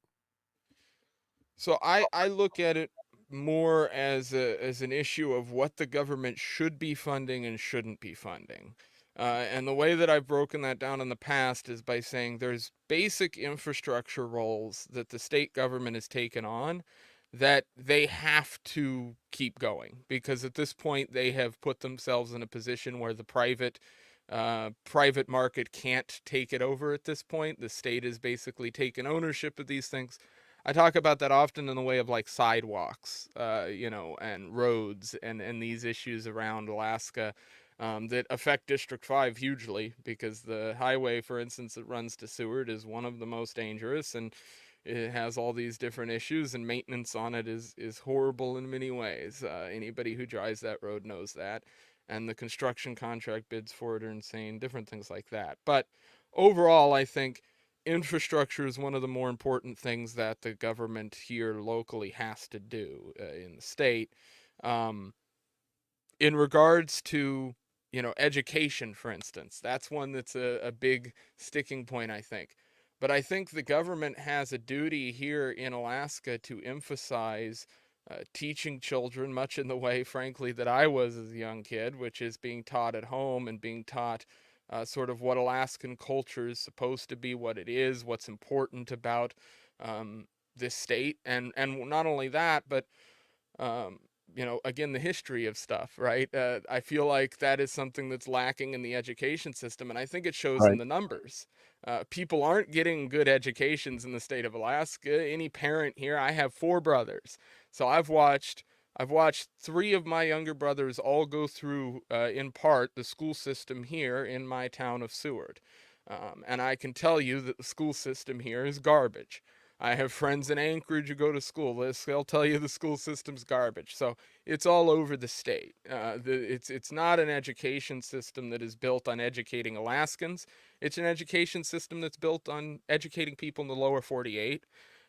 So I look at it more as an issue of what the government should be funding and shouldn't be funding. And the way that I've broken that down in the past is by saying there's basic infrastructure roles that the state government has taken on that they have to keep going, because at this point they have put themselves in a position where the private Private market can't take it over at this point. The state has basically taken ownership of these things. I talk about that often in the way of like sidewalks, and roads and these issues around Alaska that affect District 5 hugely, because the highway, for instance, that runs to Seward is one of the most dangerous, and it has all these different issues, and maintenance on it is horrible in many ways. Anybody who drives that road knows that. And the construction contract bids for it are insane, different things like that. But overall, I think infrastructure is one of the more important things that the government here locally has to do in the state. Um, in regards to, education, for instance, that's one that's a big sticking point, I think. But I think the government has a duty here in Alaska to emphasize teaching children, much in the way, frankly, that I was as a young kid, which is being taught at home and being taught sort of what Alaskan culture is supposed to be, what it is, what's important about this state, and not only that, but um, again, the history of stuff, right? I feel like that is something that's lacking in the education system, and I think it shows in Right. the numbers. People aren't getting good educations in the state of Alaska. Any parent here, I have 4 brothers, so I've watched 3 of my younger brothers all go through, in part, the school system here in my town of Seward, and I can tell you that the school system here is garbage. I have friends in Anchorage who go to school. They'll tell you the school system's garbage. So it's all over the state. It's not an education system that is built on educating Alaskans. It's an education system that's built on educating people in the lower 48,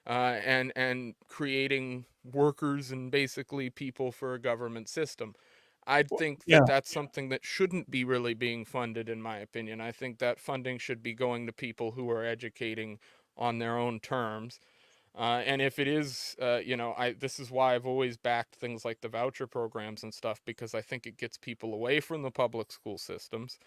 and creating workers and basically people for a government system. I think Yeah. that that's something that shouldn't be really being funded, in my opinion. I think that funding should be going to people who are educating on their own terms. And if it is, this is why I've always backed things like the voucher programs and stuff, because I think it gets people away from the public school systems,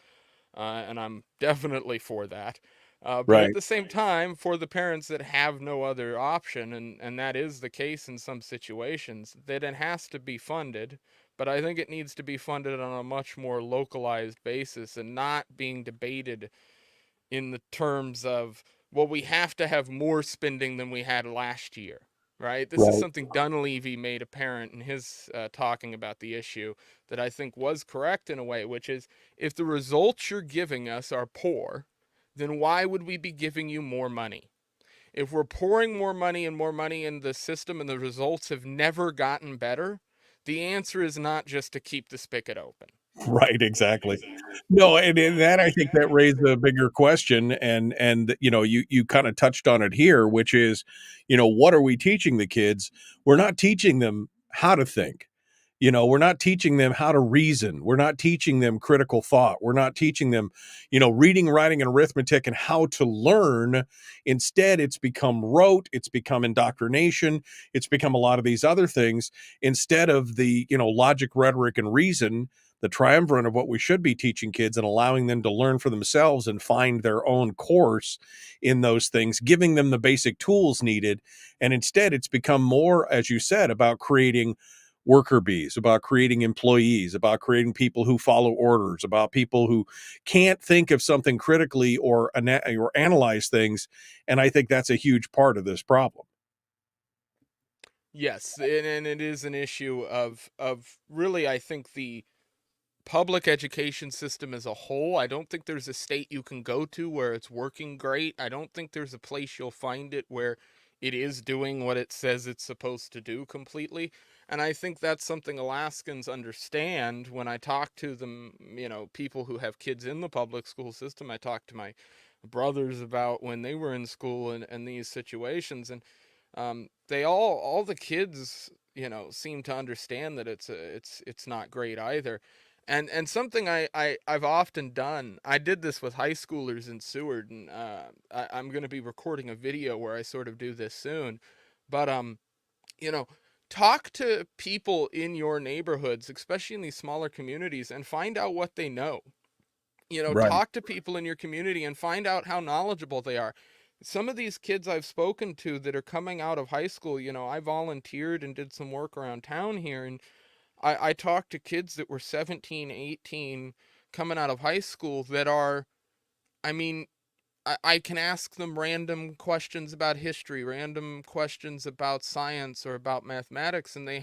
and I'm definitely for that. But at Right. the same time, for the parents that have no other option, and that is the case in some situations, that it has to be funded. But I think it needs to be funded on a much more localized basis and not being debated in the terms of, well, we have to have more spending than we had last year, right? This is Right. something Dunleavy made apparent in his talking about the issue that I think was correct in a way, which is, if the results you're giving us are poor, then why would we be giving you more money? If we're pouring more money in the system and the results have never gotten better, the answer is not just to keep the spigot open. Right, exactly. No, and that, I think, that raised a bigger question, and you kind of touched on it here, which is, what are we teaching the kids? We're not teaching them how to think. We're not teaching them how to reason. We're not teaching them critical thought. We're not teaching them, reading, writing, and arithmetic and how to learn. Instead, it's become rote. It's become indoctrination. It's become a lot of these other things instead of the, logic, rhetoric, and reason, the triumvirate of what we should be teaching kids and allowing them to learn for themselves and find their own course in those things, giving them the basic tools needed. And instead, it's become more, as you said, about creating worker bees, about creating employees, about creating people who follow orders, about people who can't think of something critically or analyze things. And I think that's a huge part of this problem. Yes, and it is an issue of really, I think, the public education system as a whole. I don't think there's a state you can go to where it's working great. I don't think there's a place you'll find it where it is doing what it says it's supposed to do completely. And I think that's something Alaskans understand. When I talk to them, people who have kids in the public school system, I talk to my brothers about when they were in school and these situations, and they all the kids, seem to understand that it's not great either. And something I've often done, I did this with high schoolers in Seward, and I'm going to be recording a video where I sort of do this soon. But you know, talk to people in your neighborhoods, especially in these smaller communities, and find out what they know. Right. Talk to people in your community and find out how knowledgeable they are. Some of these kids I've spoken to that are coming out of high school, I volunteered and did some work around town here, and I talked to kids that were 17, 18, coming out of high school that are, I mean, I can ask them random questions about history, random questions about science or about mathematics, and they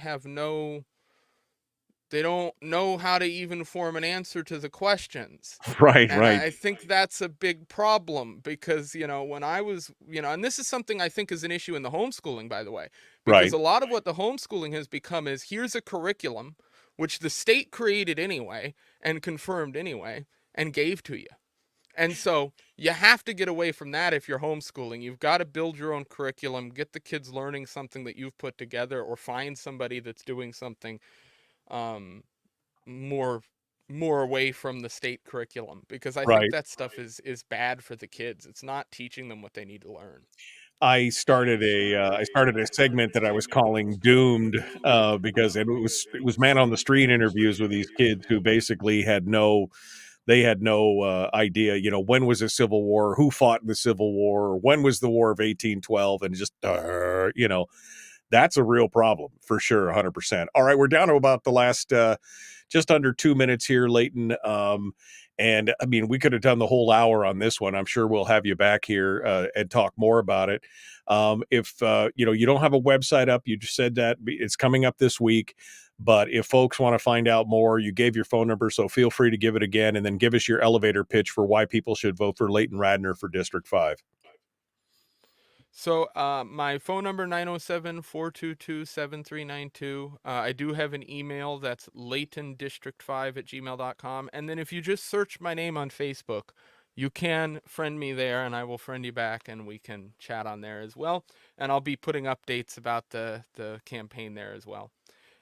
don't know how to even form an answer to the questions. Right, And right, I think that's a big problem because, when I was, and this is something I think is an issue in the homeschooling, by the way, because right. a lot of what the homeschooling has become is here's a curriculum, which the state created anyway and confirmed anyway and gave to you. And so you have to get away from that if you're homeschooling. You've got to build your own curriculum, get the kids learning something that you've put together, or find somebody that's doing something um, more away from the state curriculum, because I think Right. that stuff is bad for the kids. It's not teaching them what they need to learn. I started a segment that I was calling "Doomed" because it was man on the street interviews with these kids who basically had no idea. When was the Civil War? Who fought in the Civil War? When was the War of 1812? And just that's a real problem for sure, 100%. All right, we're down to about the last just under 2 minutes here, Leighton. And I mean, we could have done the whole hour on this one. I'm sure we'll have you back here and talk more about it. If you don't have a website up, you just said that it's coming up this week. But if folks want to find out more, you gave your phone number, so feel free to give it again, and then give us your elevator pitch for why people should vote for Leighton Radner for District 5. So my phone number 907-422-7392. I do have an email that's leightondistrict5@gmail.com. And then if you just search my name on Facebook, you can friend me there and I will friend you back and we can chat on there as well. And I'll be putting updates about the campaign there as well.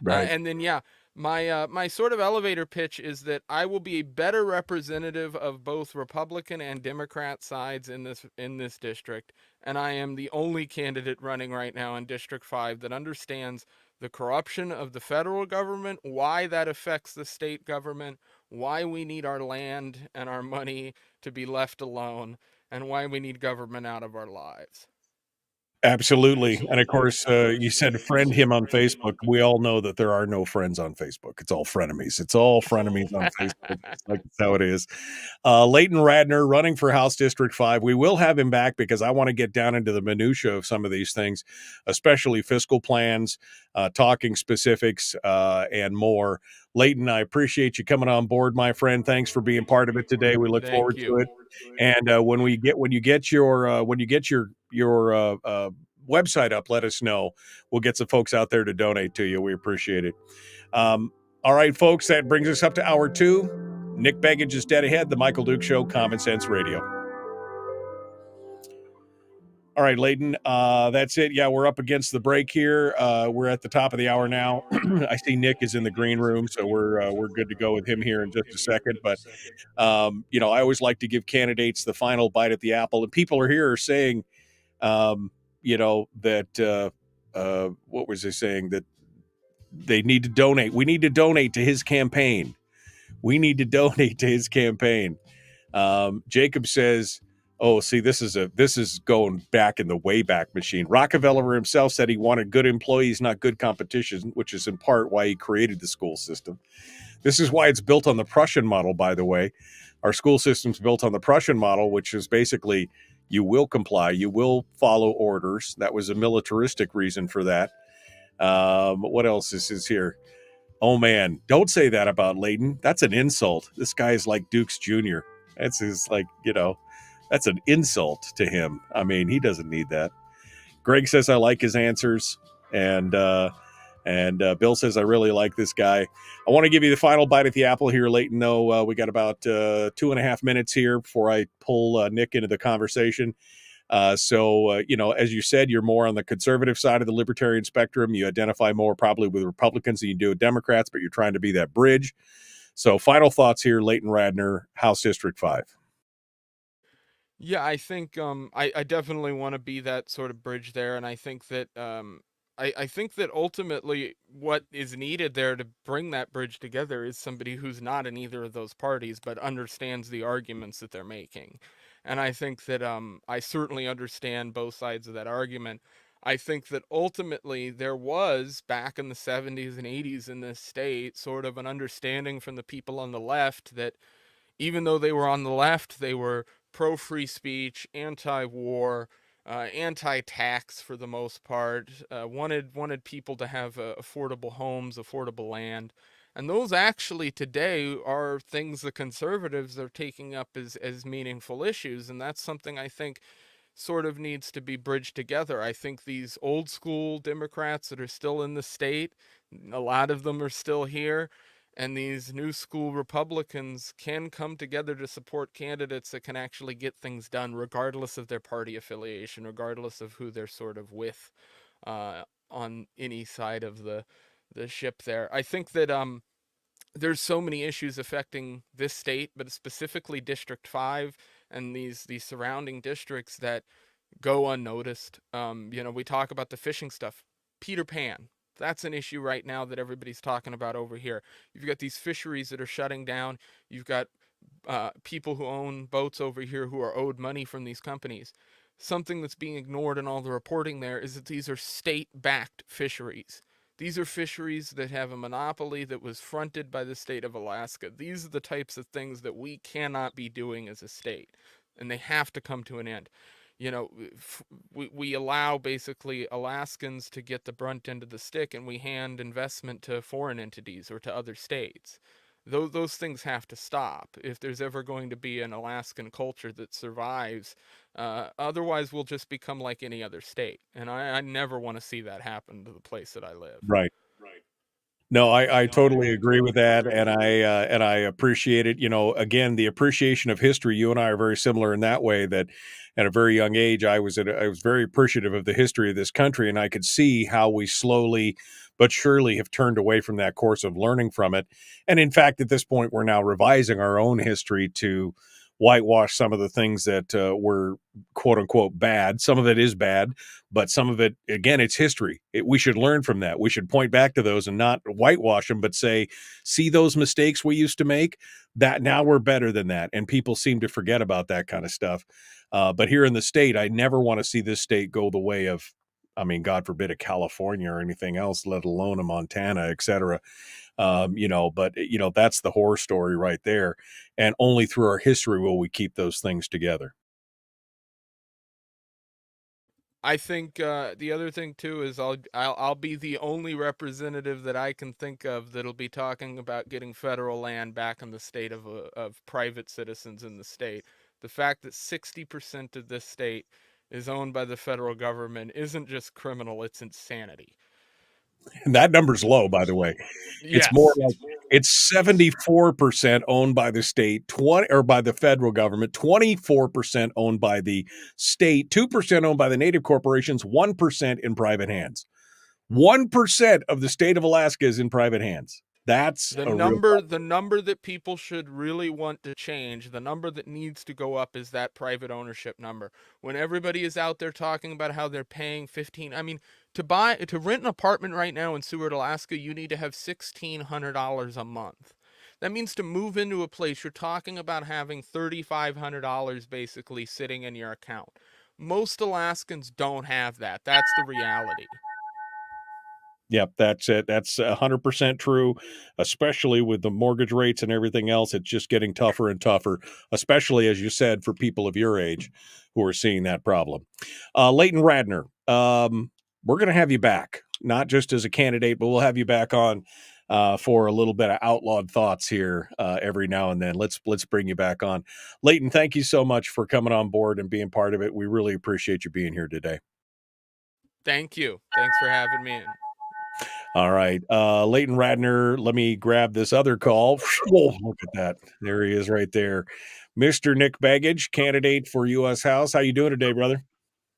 Right. And then, yeah, my sort of elevator pitch is that I will be a better representative of both Republican and Democrat sides in this district, and I am the only candidate running right now in District 5 that understands the corruption of the federal government, why that affects the state government, why we need our land and our money to be left alone, and why we need government out of our lives. Absolutely. And of course, you said friend him on Facebook. We all know that there are no friends on Facebook. It's all frenemies. It's all frenemies on Facebook. It's like that's how it is. Leighton Radner running for House District 5. We will have him back because I want to get down into the minutia of some of these things, especially fiscal plans, talking specifics, and more. Leighton, I appreciate you coming on board, my friend. Thanks for being part of it today. We look Thank forward to you. it. And when you get your website up, let us know. We'll get some folks out there to donate to you. We appreciate it. All right, folks, that brings us up to hour 2. Nick Begich is dead ahead. The Michael Duke Show, Common Sense Radio. All right, Leighton, that's it. Yeah, we're up against the break here. We're at the top of the hour now. I see Nick is in the green room, so we're good to go with him here in just a second. But I always like to give candidates the final bite at the apple, and people are saying, that what was they saying, that they need to donate. We need to donate to his campaign. We need to donate to his campaign. Jacob says, "Oh, see, this is going back in the Wayback Machine." Rockefeller himself said he wanted good employees, not good competition, which is in part why he created the school system. This is why it's built on the Prussian model, by the way. Our school system's built on the Prussian model, which is basically you will comply, you will follow orders. That was a militaristic reason for that. What else is here? Oh, man, don't say that about Leighton. That's an insult. This guy is like Dukes Jr. That's that's an insult to him. I mean, he doesn't need that. Greg says, I like his answers. And Bill says, I really like this guy. I want to give you the final bite at the apple here, Leighton, though. We got about 2.5 minutes here before I pull Nick into the conversation. As you said, you're more on the conservative side of the libertarian spectrum. You identify more probably with Republicans than you do with Democrats, but you're trying to be that bridge. So final thoughts here, Leighton Radner, House District 5. Yeah, I think I definitely want to be that sort of bridge there, and I think that I think that ultimately what is needed there to bring that bridge together is somebody who's not in either of those parties but understands the arguments that they're making. And I think that I certainly understand both sides of that argument. I think that ultimately there was, back in the 70s and 80s in this state, sort of an understanding from the people on the left that even though they were on the left, they were pro-free speech, anti-war, anti-tax for the most part, wanted people to have affordable homes, affordable land. And those actually today are things the conservatives are taking up as meaningful issues. And that's something I think sort of needs to be bridged together. I think these old school Democrats that are still in the state, a lot of them are still here, and these new school Republicans can come together to support candidates that can actually get things done, regardless of their party affiliation, regardless of who they're sort of with on any side of the ship there. I think that there's so many issues affecting this state, but specifically District 5 and these surrounding districts that go unnoticed. We talk about the fishing stuff. Peter Pan, that's an issue right now that everybody's talking about over here. You've got these fisheries that are shutting down. You've got people who own boats over here who are owed money from these companies. Something that's being ignored in all the reporting there is that these are state-backed fisheries. These are fisheries that have a monopoly that was fronted by the state of Alaska. These are the types of things that we cannot be doing as a state, and they have to come to an end. We allow basically Alaskans to get the brunt end of the stick, and we hand investment to foreign entities or to other states. Those things have to stop if there's ever going to be an Alaskan culture that survives. Otherwise, we'll just become like any other state. And I never want to see that happen to the place that I live. Right. No, I totally agree with that, and I appreciate it. Again, the appreciation of history. You and I are very similar in that way. That at a very young age, I was very appreciative of the history of this country, and I could see how we slowly but surely have turned away from that course of learning from it. And in fact, at this point, we're now revising our own history to whitewash some of the things that were quote unquote bad. Some of it is bad, but some of it, again, it's history. We should learn from that. We should point back to those and not whitewash them, but say, see those mistakes we used to make? That now we're better than that. And people seem to forget about that kind of stuff. But here in the state, I never want to see this state go the way of, God forbid, a California or anything else, let alone a Montana, et cetera. But that's the horror story right there. And only through our history will we keep those things together. I think the other thing too is I'll be the only representative that I can think of that'll be talking about getting federal land back in the state of private citizens in the state. The fact that 60% of this state is owned by the federal government isn't just criminal; it's insanity. And that number's low, by the way. It's Yes. more like it's 74% owned by the state, 20 or by the federal government, 24% owned by the state, 2% owned by the native corporations, 1% in private hands. 1% of the state of Alaska is in private hands. That's the number that people should really want to change, the number that needs to go up is that private ownership number. When everybody is out there talking about how they're paying to rent an apartment right now in Seward, Alaska, you need to have $1,600 a month. That means to move into a place, you're talking about having $3,500 basically sitting in your account. Most Alaskans don't have that. That's the reality. Yep, that's it. That's 100% true, especially with the mortgage rates and everything else. It's just getting tougher and tougher, especially, as you said, for people of your age who are seeing that problem. Leighton Radner, we're going to have you back, not just as a candidate, but we'll have you back on for a little bit of outlawed thoughts here every now and then. Let's bring you back on. Leighton, thank you so much for coming on board and being part of it. We really appreciate you being here today. Thank you. Thanks for having me in. All right. Leighton Radner, let me grab this other call. Whoa, look at that. There he is right there. Mr. Nick Begich, candidate for U.S. House. How you doing today, brother?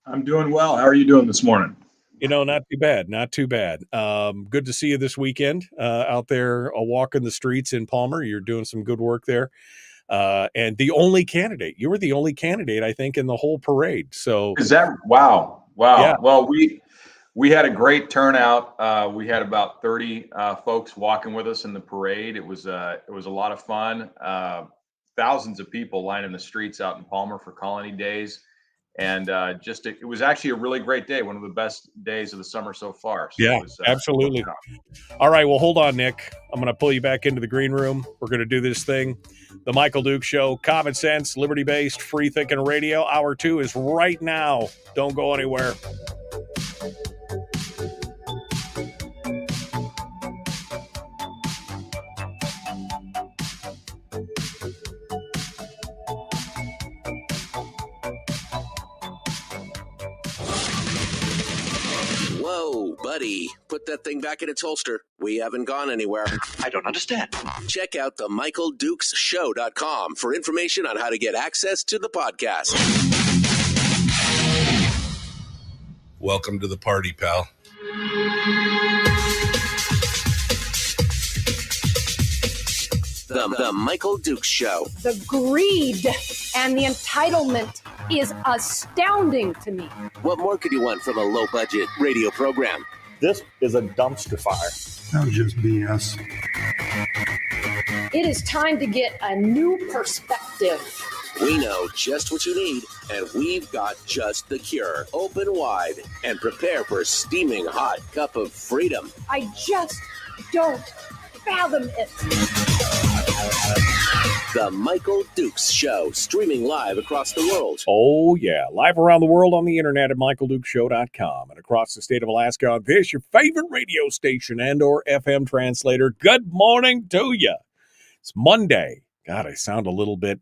I'm doing well. How are you doing this morning? Not too bad. Not too bad. Good to see you this weekend out there walking the streets in Palmer. You're doing some good work there. And the only candidate. You were the only candidate, I think, in the whole parade. So is that wow? Yeah. Well, we had a great turnout. We had about 30 folks walking with us in the parade. It was a lot of fun. Thousands of people lining the streets out in Palmer for Colony Days, And it was actually a really great day, one of the best days of the summer so far. So Yeah, it was absolutely. All right, well, hold on, Nick. I'm going to pull you back into the green room. We're going to do this thing. The Michael Duke Show, common sense, liberty-based, free-thinking radio. Hour 2 is right now. Don't go anywhere. Whoa, buddy. Put that thing back in its holster. We haven't gone anywhere. I don't understand. Check out the MichaelDukesShow.com for information on how to get access to the podcast. Welcome to the party, pal. The Michael Dukes Show. The greed and the entitlement is astounding to me. What more could you want from a low-budget radio program? This is a dumpster fire. That's just BS. It is time to get a new perspective. We know just what you need, and we've got just the cure. Open wide and prepare for a steaming hot cup of freedom. I just don't fathom it. The Michael Dukes Show, streaming live across the world. Oh, yeah. Live around the world on the internet at michaeldukeshow.com and across the state of Alaska on this, your favorite radio station and or FM translator. Good morning to you. It's Monday. God, I sound a little bit...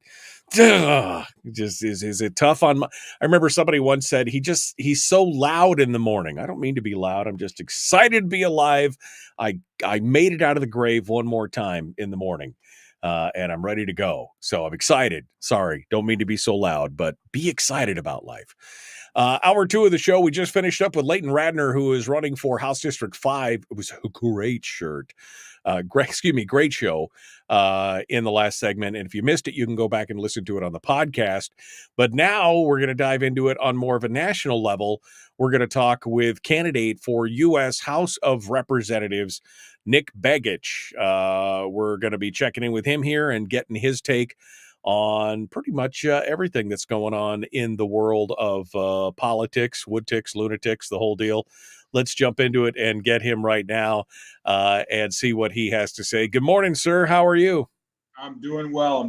Just is it tough on my... I remember somebody once said he's so loud in the morning. I don't mean to be loud. I'm just excited to be alive. I made it out of the grave one more time in the morning. And I'm ready to go. So I'm excited. Sorry, don't mean to be so loud, but be excited about life. Hour 2 of the show, we just finished up with Leighton Radner, who is running for House District 5. It was a great shirt. Great show in the last segment. And if you missed it, you can go back and listen to it on the podcast. But now we're going to dive into it on more of a national level. We're going to talk with candidate for U.S. House of Representatives, Nick Begich. We're going to be checking in with him here and getting his take on pretty much everything that's going on in the world of politics, woodticks, lunatics, the whole deal. Let's jump into it and get him right now and see what he has to say. Good morning, sir. How are you? I'm doing well.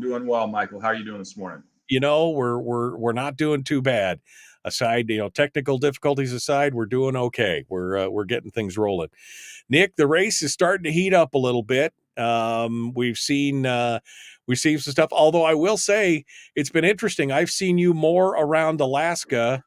Michael. How are you doing this morning? You know, we're not doing too bad. Aside, technical difficulties aside, we're doing okay. We're getting things rolling. Nick, the race is starting to heat up a little bit. We've seen some stuff. Although I will say it's been interesting. I've seen you more around Alaska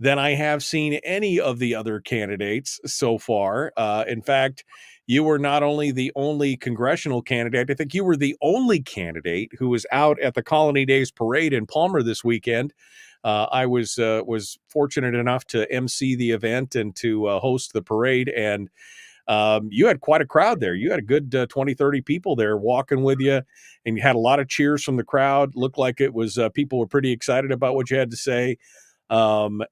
than I have seen any of the other candidates so far. In fact, you were not only the only congressional candidate, I think you were the only candidate who was out at the Colony Days Parade in Palmer this weekend. I was fortunate enough to MC the event and to host the parade, and you had quite a crowd there. You had a good 20, 30 people there walking with you, and you had a lot of cheers from the crowd. Looked like it was people were pretty excited about what you had to say.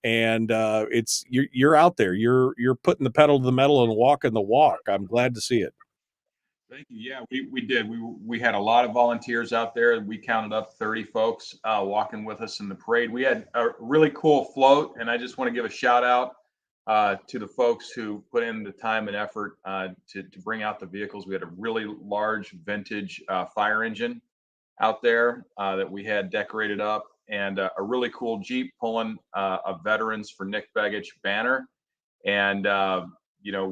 It's you're out there. You're putting the pedal to the metal and walking the walk. I'm glad to see it. Thank you. Yeah, we did. We had a lot of volunteers out there. We counted up 30 folks walking with us in the parade. We had a really cool float, and I just want to give a shout out to the folks who put in the time and effort to bring out the vehicles. We had a really large vintage fire engine out there that we had decorated up, and a really cool Jeep pulling a Veterans for Nick Begich banner. And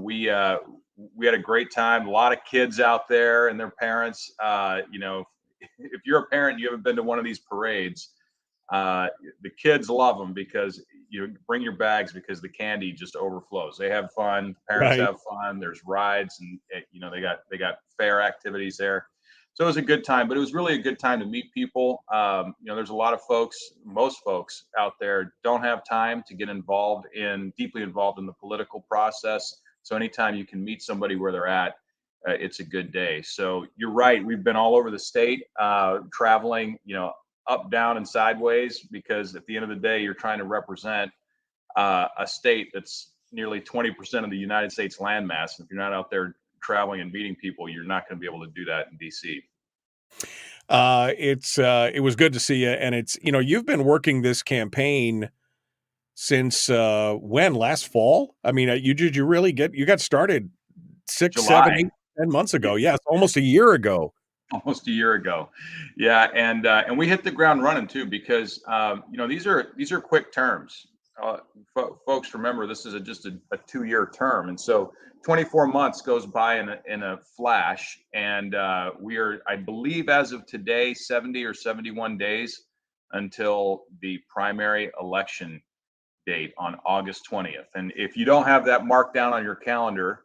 we had a great time. A lot of kids out there and their parents. If you're a parent, you haven't been to one of these parades. The kids love them because you bring your bags because the candy just overflows. They have fun. Parents have fun. There's rides, and they got fair activities there. So it was a good time, but it was really a good time to meet people. There's a lot of folks, most folks out there don't have time to get deeply involved in the political process. So anytime you can meet somebody where they're at, it's a good day. So you're right. We've been all over the state, traveling, up, down, and sideways, because at the end of the day, you're trying to represent a state that's nearly 20% of the United States landmass. If you're not out there traveling and meeting people, you're not going to be able to do that in DC. It was good to see you, and it's you've been working this campaign since when? Last fall? I mean, you got started 6, 7, July. 8, 10 months ago. Yeah, it's almost a year ago. Almost a year ago. Yeah, and we hit the ground running too, because these are quick terms. Folks, remember, this is just a 2-year term, and so 24 months goes by in a flash, and we are, I believe, as of today, 70 or 71 days until the primary election date on August 20th. And if you don't have that marked down on your calendar,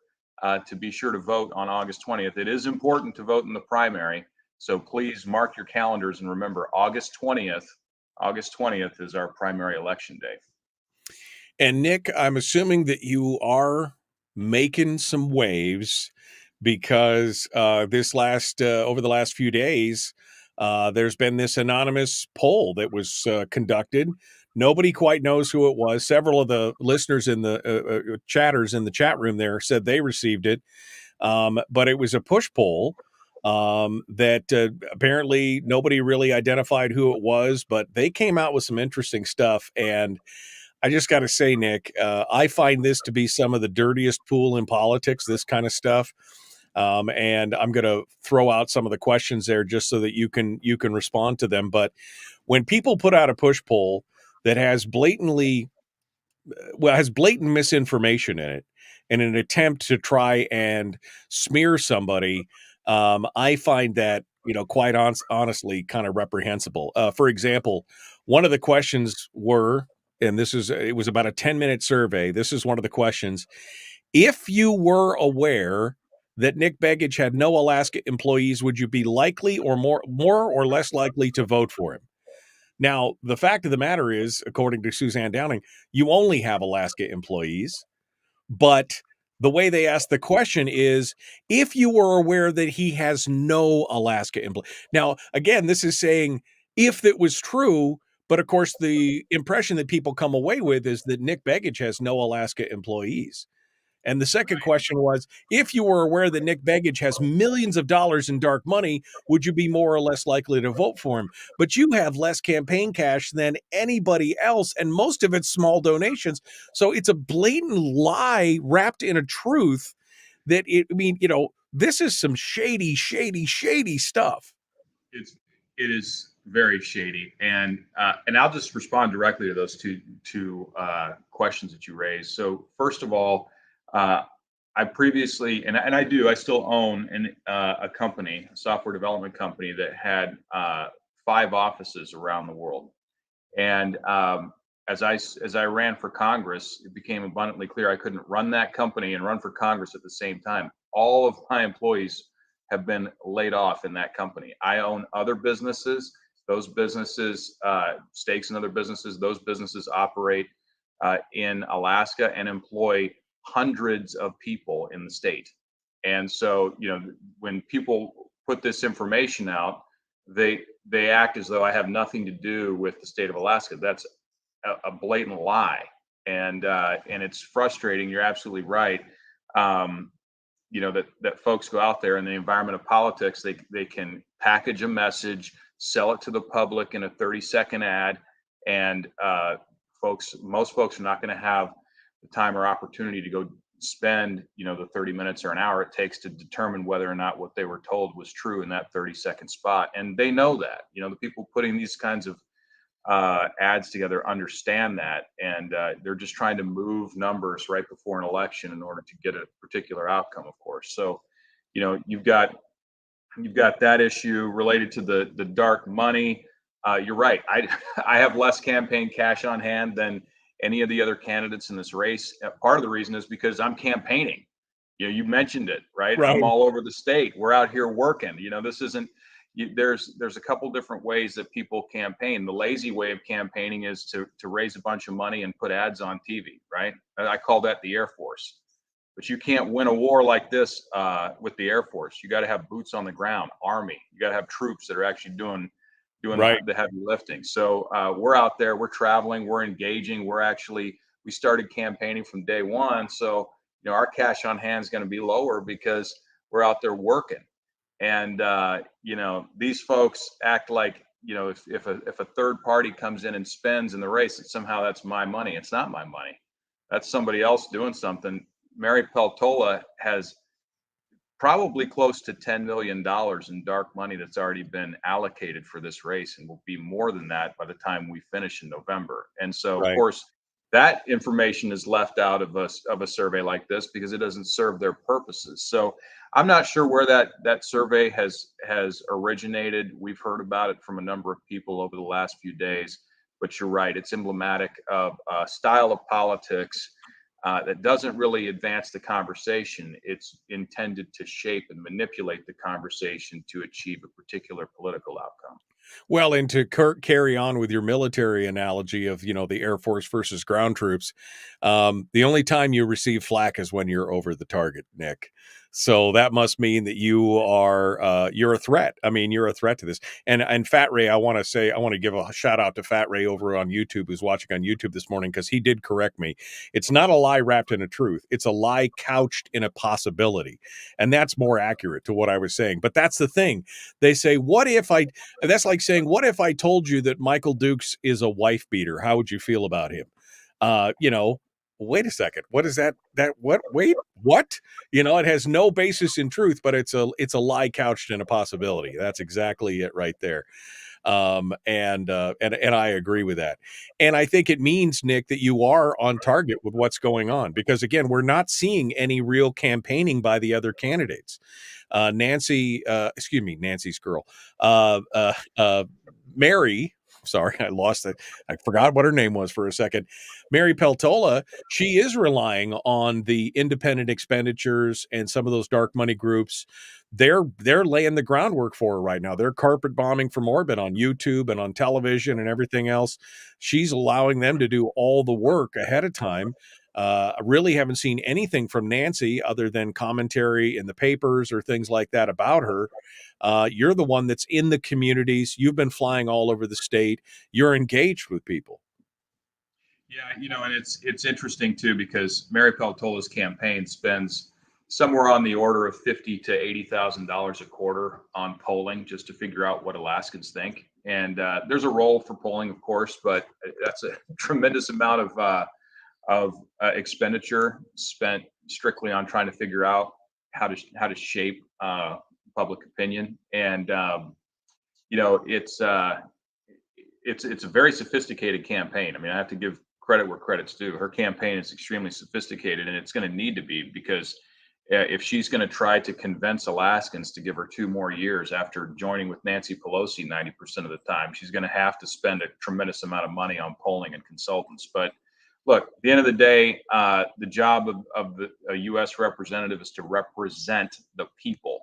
to be sure to vote on August 20th. It is important to vote in the primary. So please mark your calendars and remember August 20th. August 20th is our primary election day. And Nick, I'm assuming that you are making some waves because over the last few days, there's been this anonymous poll that was conducted. Nobody quite knows who it was. Several of the listeners in the chatters in the chat room there said they received it, but it was a push poll that apparently nobody really identified who it was, but they came out with some interesting stuff. And I just got to say, Nick, I find this to be some of the dirtiest pool in politics, this kind of stuff. And I'm going to throw out some of the questions there just so that you can respond to them. But when people put out a push poll that has blatant misinformation in it in an attempt to try and smear somebody, I find that, quite honestly, kind of reprehensible. For example, one of the questions were, and it was about a 10-minute survey. This is one of the questions. If you were aware that Nick Begich had no Alaska employees, would you be likely or more or less likely to vote for him? Now, the fact of the matter is, according to Suzanne Downing, you only have Alaska employees. But the way they asked the question is, if you were aware that he has no Alaska employees. Now, again, this is saying if that was true, but of course, the impression that people come away with is that Nick Begich has no Alaska employees. And the second question was, if you were aware that Nick Begich has millions of dollars in dark money, would you be more or less likely to vote for him? But you have less campaign cash than anybody else, and most of it's small donations. So it's a blatant lie wrapped in a truth that this is some shady, shady, shady stuff. It is very shady, and I'll just respond directly to those two questions that you raised. So first of all, I previously, and I still own a company, a software development company that had 5 offices around the world. And as I ran for Congress, it became abundantly clear I couldn't run that company and run for Congress at the same time. All of my employees have been laid off in that company. I own other businesses. Those businesses, stakes in other businesses, those businesses operate in Alaska and employ hundreds of people in the state. And so, when people put this information out, they act as though I have nothing to do with the state of Alaska. That's a blatant lie, and it's frustrating. You're absolutely right. That folks go out there in the environment of politics, they can package a message, sell it to the public in a 30-second ad, and most folks are not going to have the time or opportunity to go spend the 30 minutes or an hour it takes to determine whether or not what they were told was true in that 30-second spot. And they know that. The people putting these kinds of ads together understand that, and they're just trying to move numbers right before an election in order to get a particular outcome, of course. So you've got that issue related to the dark money. You're right. I have less campaign cash on hand than any of the other candidates in this race. Part of the reason is because I'm campaigning. You mentioned it, right? I'm all over the state. We're out here working. This isn't. There's a couple different ways that people campaign. The lazy way of campaigning is to raise a bunch of money and put ads on TV, right? I call that the Air Force. But you can't win a war like this with the Air Force. You got to have boots on the ground, Army. You got to have troops that are actually doing right. the heavy lifting. So we're out there, we're traveling, we're engaging. We started campaigning from day one. So, our cash on hand is going to be lower because we're out there working. And, these folks act like if a third party comes in and spends in the race, somehow that's my money. It's not my money. That's somebody else doing something. Mary Peltola has probably close to $10 million in dark money that's already been allocated for this race, and will be more than that by the time we finish in November. And so, of course, that information is left out of a survey like this because it doesn't serve their purposes. So I'm not sure where that survey has originated. We've heard about it from a number of people over the last few days, but you're right. It's emblematic of a style of politics that doesn't really advance the conversation. It's intended to shape and manipulate the conversation to achieve a particular political outcome. Well, and to carry on with your military analogy of, the Air Force versus ground troops, the only time you receive flack is when you're over the target, Nick. So that must mean that you're a threat. I mean, you're a threat to this. And Fat Ray, I want to give a shout out to Fat Ray over on YouTube, who's watching on YouTube this morning, because he did correct me. It's not a lie wrapped in a truth. It's a lie couched in a possibility. And that's more accurate to what I was saying. But that's the thing. They say, that's like saying, what if I told you that Michael Dukes is a wife beater? How would you feel about him? Wait a second. What is that? Wait, what? It has no basis in truth, but it's a lie couched in a possibility. That's exactly it right there. And I agree with that. And I think it means, Nick, that you are on target with what's going on, because again, we're not seeing any real campaigning by the other candidates. Nancy's girl, Mary. Sorry, I lost it. I forgot what her name was for a second. Mary Peltola, she is relying on the independent expenditures and some of those dark money groups. They're laying the groundwork for her right now. They're carpet bombing from orbit on YouTube and on television and everything else. She's allowing them to do all the work ahead of time. I really haven't seen anything from Nancy other than commentary in the papers or things like that about her. You're the one that's in the communities. You've been flying all over the state. You're engaged with people. Yeah, and it's interesting too, because Mary Peltola's campaign spends somewhere on the order of $50,000 to $80,000 a quarter on polling just to figure out what Alaskans think. And there's a role for polling, of course, but that's a tremendous amount of expenditure spent strictly on trying to figure out how to shape public opinion. And it's a very sophisticated campaign. I mean, I have to give credit where credit's due. Her campaign is extremely sophisticated, and it's going to need to be, because if she's going to try to convince Alaskans to give her 2 more years after joining with Nancy Pelosi 90% of the time, she's going to have to spend a tremendous amount of money on polling and consultants. But look, at the end of the day, the job of a U.S. representative is to represent the people.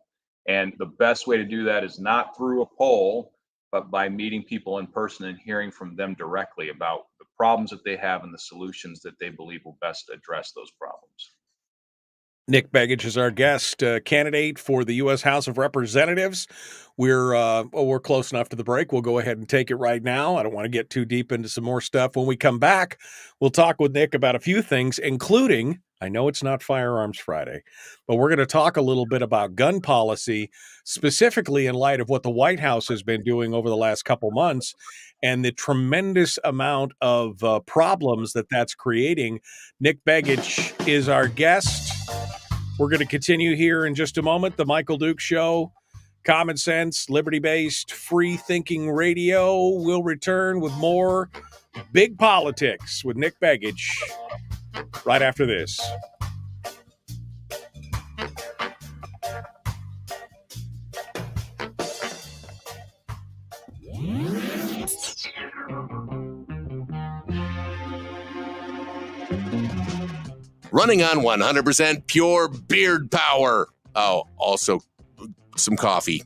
And the best way to do that is not through a poll, but by meeting people in person and hearing from them directly about the problems that they have and the solutions that they believe will best address those problems. Nick Begich is our guest, candidate for the U.S. House of Representatives. We're close enough to the break. We'll go ahead and take it right now. I don't want to get too deep into some more stuff. When we come back, we'll talk with Nick about a few things, including, I know it's not Firearms Friday, but we're going to talk a little bit about gun policy, specifically in light of what the White House has been doing over the last couple months and the tremendous amount of problems that's creating. Nick Begich is our guest. We're going to continue here in just a moment. The Michael Dukes Show, common sense, liberty-based, free-thinking radio will return with more Big Politics with Nick Begich right after this. Running on 100% pure beard power. Oh, also some coffee.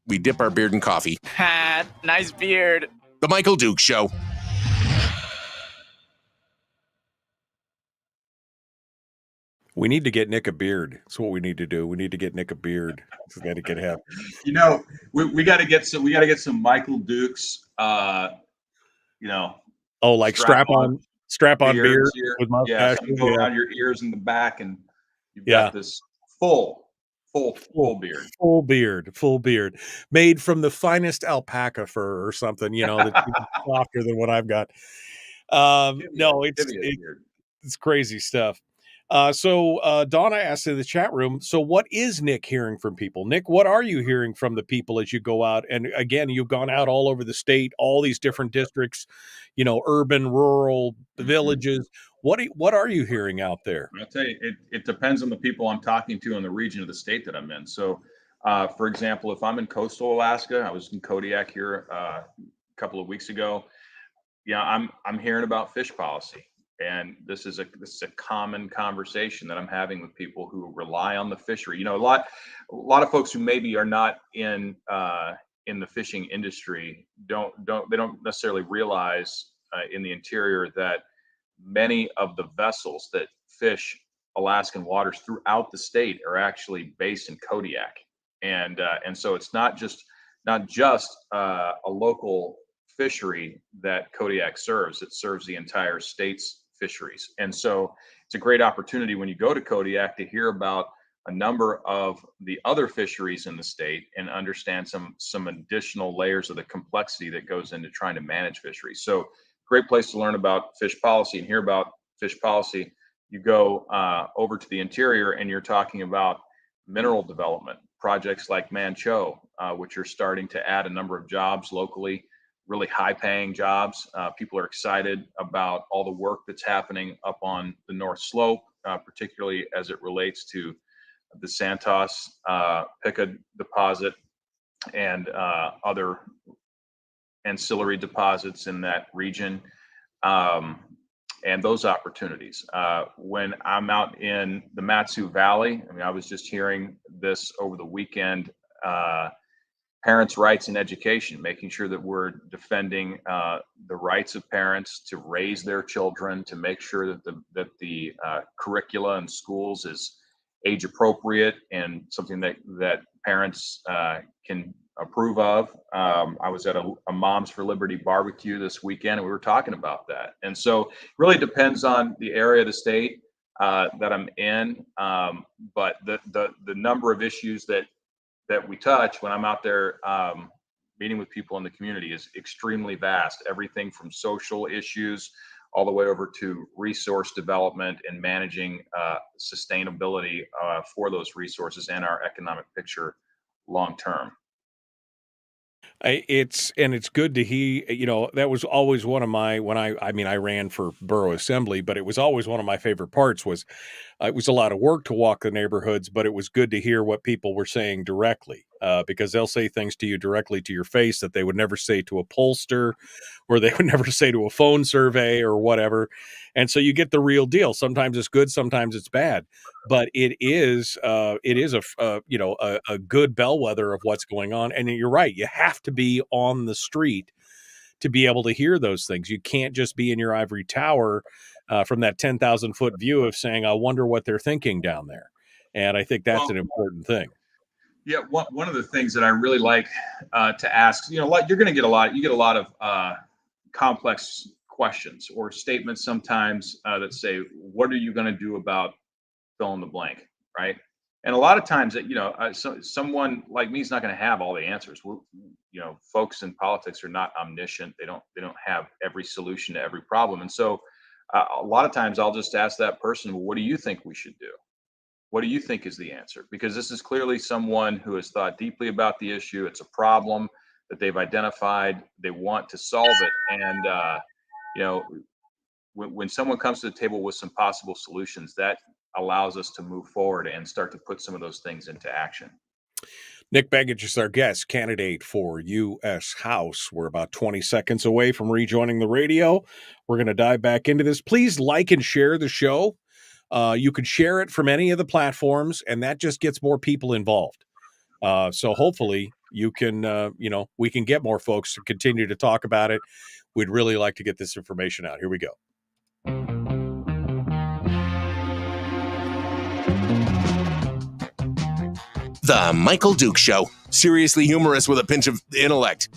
We dip our beard in coffee. Ha, nice beard. The Michael Dukes Show. We need to get Nick a beard. That's what we need to do. We need to get Nick a beard so that it can happen. We got to get some Michael Dukes. Like strap on beard with mustache. Go around your ears in the back, and you've got this full Full beard. Full beard. Made from the finest alpaca fur or something, that's even softer than what I've got. No, it's crazy stuff. So Donna asked in the chat room, so what is Nick hearing from people? Nick, what are you hearing from the people as you go out? And again, you've gone out all over the state, all these different districts, urban, rural, villages. What are you hearing out there? I'll tell you, it depends on the people I'm talking to in the region of the state that I'm in. So, for example, if I'm in coastal Alaska, I was in Kodiak here a couple of weeks ago. I'm hearing about fish policy. And this is a common conversation that I'm having with people who rely on the fishery. A lot of folks who maybe are not in the fishing industry they don't necessarily realize in the interior that many of the vessels that fish Alaskan waters throughout the state are actually based in Kodiak, and so it's not just a local fishery that Kodiak serves. It serves the entire state's fisheries. And so it's a great opportunity when you go to Kodiak to hear about a number of the other fisheries in the state and understand some additional layers of the complexity that goes into trying to manage fisheries. So great place to learn about fish policy and hear about fish policy. You go over to the interior and you're talking about mineral development projects like Mancho, which are starting to add a number of jobs locally, really high-paying jobs. People are excited about all the work that's happening up on the North Slope, particularly as it relates to the Santos Pica deposit and other ancillary deposits in that region, and those opportunities. When I'm out in the Matsu Valley, I was just hearing this over the weekend, parents' rights in education, making sure that we're defending the rights of parents to raise their children, to make sure that the curricula in schools is age appropriate and something that parents can approve of. I was at a Moms for Liberty barbecue this weekend, and we were talking about that. And so it really depends on the area of the state that I'm in, but the number of issues that we touch when I'm out there meeting with people in the community is extremely vast. Everything from social issues all the way over to resource development and managing sustainability for those resources and our economic picture long term. It's good to hear, that was always one of my, I ran for borough assembly, but it was always one of my favorite parts was, it was a lot of work to walk the neighborhoods, but it was good to hear what people were saying directly, because they'll say things to you directly to your face that they would never say to a pollster, or they would never say to a phone survey or whatever. And so you get the real deal. Sometimes it's good, sometimes it's bad, but it is a good bellwether of what's going on. And you're right, you have to be on the street to be able to hear those things. You can't just be in your ivory tower from that 10,000 foot view of saying, I wonder what they're thinking down there. And I think that's an important thing. Yeah, one of the things that I really like to ask, you're going to get a lot of complex questions or statements sometimes that say, what are you going to do about fill in the blank, right? And a lot of times that, someone like me is not going to have all the answers. Folks in politics are not omniscient. They don't have every solution to every problem. And so a lot of times I'll just ask that person, well, what do you think we should do? What do you think is the answer? Because this is clearly someone who has thought deeply about the issue. It's a problem that they've identified. They want to solve it. And, when someone comes to the table with some possible solutions, that allows us to move forward and start to put some of those things into action. Nick Begich is our guest candidate for U.S. House. We're about 20 seconds away from rejoining the radio. We're going to dive back into this. Please like and share the show. You could share it from any of the platforms, and that just gets more people involved. So hopefully you can, we can get more folks to continue to talk about it. We'd really like to get this information out. Here we go. The Michael Duke Show. Seriously humorous with a pinch of intellect.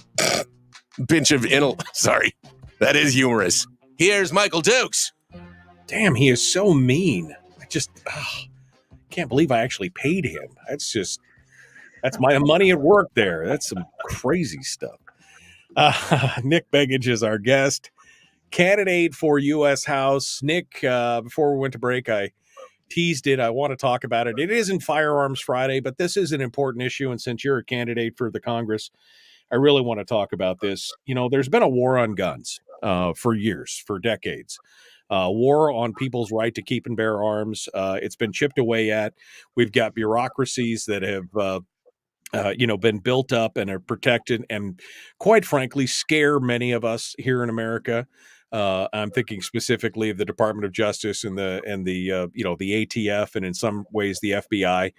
Sorry. That is humorous. Here's Michael Dukes. Damn, he is so mean. can't believe I actually paid him. That's my money at work there. That's some crazy stuff. Nick Begich is our guest, candidate for U.S. House. Nick, before we went to break, I teased it. I want to talk about it. It isn't Firearms Friday, but this is an important issue. And since you're a candidate for the Congress, I really want to talk about this. You know, there's been a war on guns for years, for decades. War on people's right to keep and bear arms. It's been chipped away at. We've got bureaucracies that have been built up and are protected, and quite frankly, scare many of us here in America. I'm thinking specifically of the Department of Justice and the the ATF, and in some ways the FBI.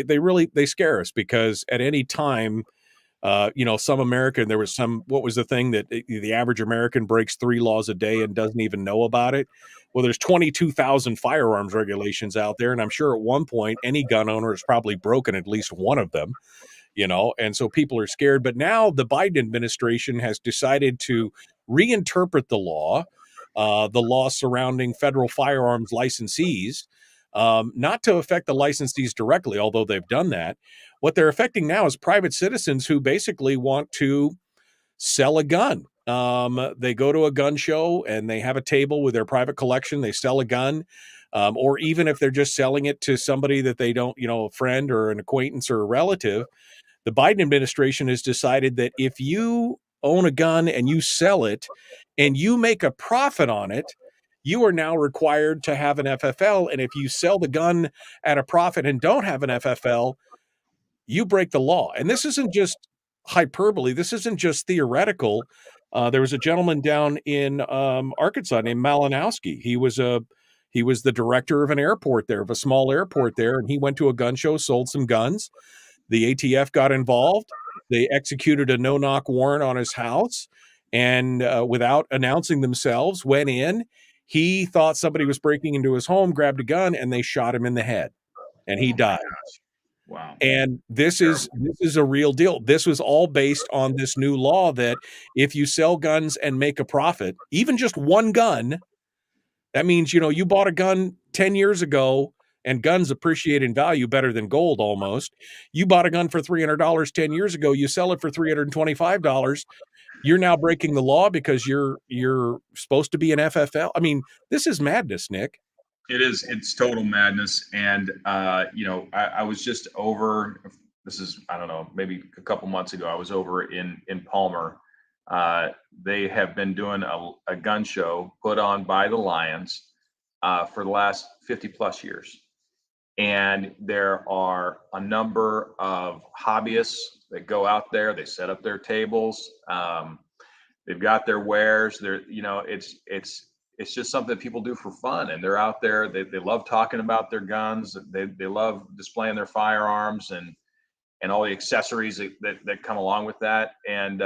They really scare us because at any time, some American, there was what was the thing that the average American breaks 3 laws a day and doesn't even know about it? Well, there's 22,000 firearms regulations out there. And I'm sure at one point, any gun owner has probably broken at least one of them, and so people are scared. But now the Biden administration has decided to reinterpret the law surrounding federal firearms licensees, not to affect the licensees directly, although they've done that. What they're affecting now is private citizens who basically want to sell a gun. They go to a gun show and they have a table with their private collection. They sell a gun, or even if they're just selling it to somebody that they don't, a friend or an acquaintance or a relative. The Biden administration has decided that if you own a gun and you sell it and you make a profit on it, you are now required to have an FFL. And if you sell the gun at a profit and don't have an FFL, you break the law. And this isn't just hyperbole. This isn't just theoretical. There was a gentleman down in Arkansas named Malinowski. He was the director of an airport there, of a small airport there, and he went to a gun show, sold some guns. The ATF got involved. They executed a no-knock warrant on his house, and without announcing themselves, went in. He thought somebody was breaking into his home, grabbed a gun, and they shot him in the head, and he died. Wow. And this is a real deal. This was all based on this new law that if you sell guns and make a profit, even just one gun, that means, you bought a gun 10 years ago, and guns appreciate in value better than gold almost. You bought a gun for $300 10 years ago, you sell it for $325. You're now breaking the law because you're supposed to be an FFL. I mean, this is madness, Nick. It is. It's total madness. And, I was just over, this is, I don't know, maybe a couple months ago, I was over in Palmer. They have been doing a gun show put on by the Lions for the last 50 plus years. And there are a number of hobbyists that go out there, they set up their tables. They've got their wares. It's just something that people do for fun, and they're out there. They love talking about their guns. They love displaying their firearms and all the accessories that come along with that. And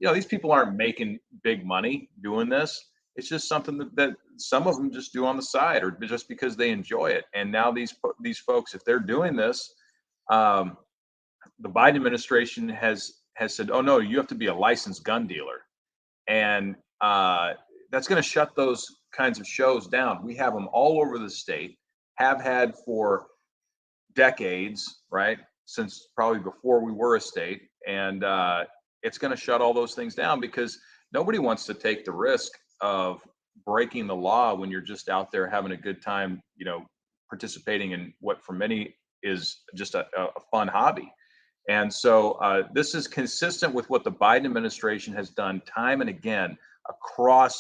these people aren't making big money doing this. It's just something that some of them just do on the side, or just because they enjoy it. And now these folks, if they're doing this, the Biden administration has said, "Oh no, you have to be a licensed gun dealer," and that's going to shut those kinds of shows down. We have them all over the state, have had for decades, right? Since probably before we were a state. And it's going to shut all those things down because nobody wants to take the risk of breaking the law when you're just out there having a good time, participating in what for many is just a fun hobby. And so this is consistent with what the Biden administration has done time and again across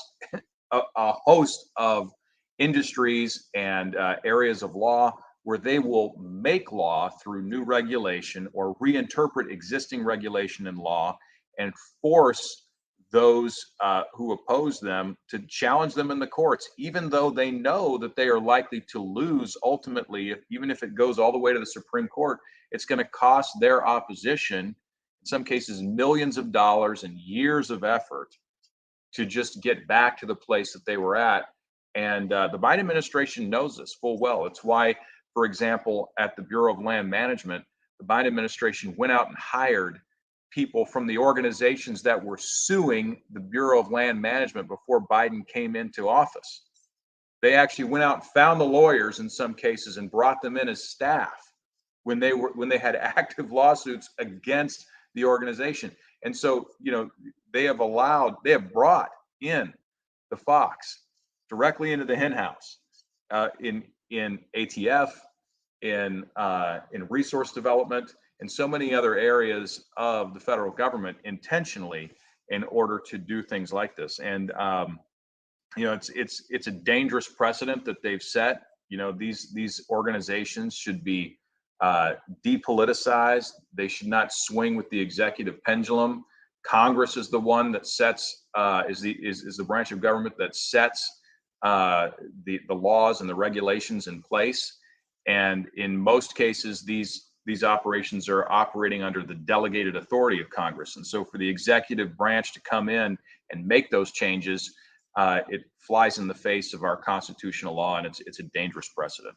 a host of industries and areas of law, where they will make law through new regulation or reinterpret existing regulation and law and force those who oppose them to challenge them in the courts, even though they know that they are likely to lose ultimately. Even if it goes all the way to the Supreme Court, it's going to cost their opposition, in some cases, millions of dollars and years of effort to just get back to the place that they were at. And the Biden administration knows this full well. It's why, for example, at the Bureau of Land Management, the Biden administration went out and hired people from the organizations that were suing the Bureau of Land Management before Biden came into office. They actually went out and found the lawyers in some cases and brought them in as staff when they had active lawsuits against the organization. And so, they have brought in the fox directly into the hen house, in ATF, in resource development, and so many other areas of the federal government intentionally in order to do things like this. And it's a dangerous precedent that they've set. These organizations should be depoliticized. They should not swing with the executive pendulum. Congress is the one that sets is the branch of government that sets the laws and the regulations in place. And in most cases, these operations are operating under the delegated authority of Congress. And so for the executive branch to come in and make those changes, it flies in the face of our constitutional law, and it's a dangerous precedent.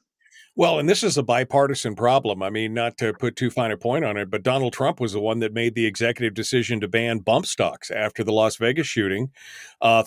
Well, and this is a bipartisan problem. I mean, not to put too fine a point on it, but Donald Trump was the one that made the executive decision to ban bump stocks after the Las Vegas shooting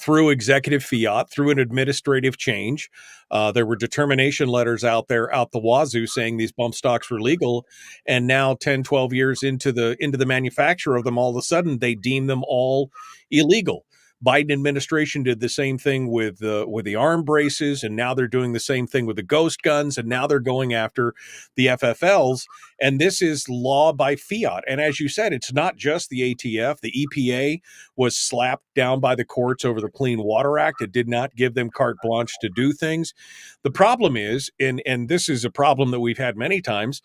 through executive fiat, through an administrative change. There were determination letters out there, out the wazoo, saying these bump stocks were legal. And now 10, 12 years into the manufacture of them, all of a sudden they deem them all illegal. Biden administration did the same thing with the arm braces, and now they're doing the same thing with the ghost guns, and now they're going after the FFLs. And this is law by fiat. And as you said, it's not just the ATF. The EPA was slapped down by the courts over the Clean Water Act. It did not give them carte blanche to do things. The problem is, and this is a problem that we've had many times,